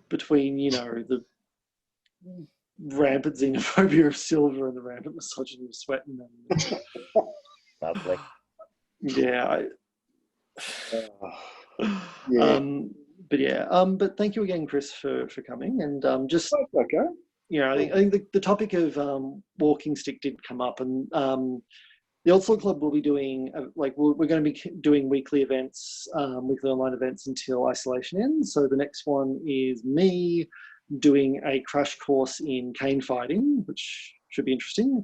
Between the rampant xenophobia of Silver and the rampant misogyny of Sweating. Lovely. Yeah. But thank you again, Chris, for coming. And just that's okay. I think the topic of walking stick did come up, and the Old Sword Club will be doing we're going to be doing weekly events, weekly online events until isolation ends. So the next one is me doing a crash course in cane fighting, which should be interesting.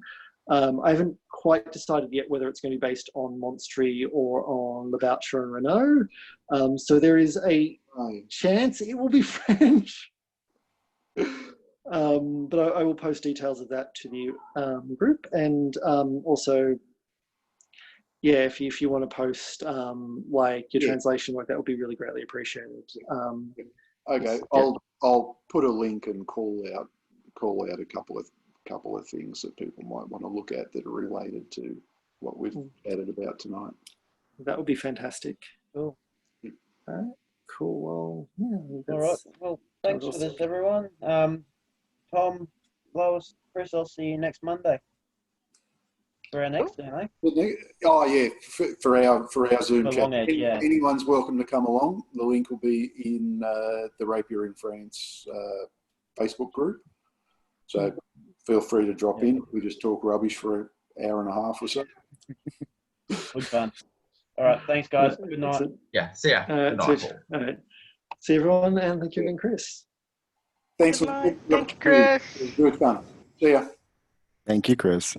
I haven't quite decided yet whether it's going to be based on Monstry or on Levacher and Renault. So there is a chance it will be French. But I will post details of that to the group, and also, if you want to post your translation work, that would be really greatly appreciated. Okay, I'll put a link and call out a couple of things that people might want to look at that are related to what we've added about tonight. That would be fantastic. Cool. All right. Cool. Well, all right. Well, thanks for this, everyone. Tom, Lois, Chris, I'll see you next Monday for our next thing, eh? Oh yeah, for our Zoom chat. LongEdge, yeah. Anyone's welcome to come along. The link will be in the Rapier in France Facebook group. So feel free to drop in. We just talk rubbish for an hour and a half or so. Good fun. All right, thanks guys. Good night. Yeah, see ya. Good night. All right. See everyone, and thank you again, Chris. Thanks. Thank you, Chris. It was good fun. See ya. Thank you, Chris.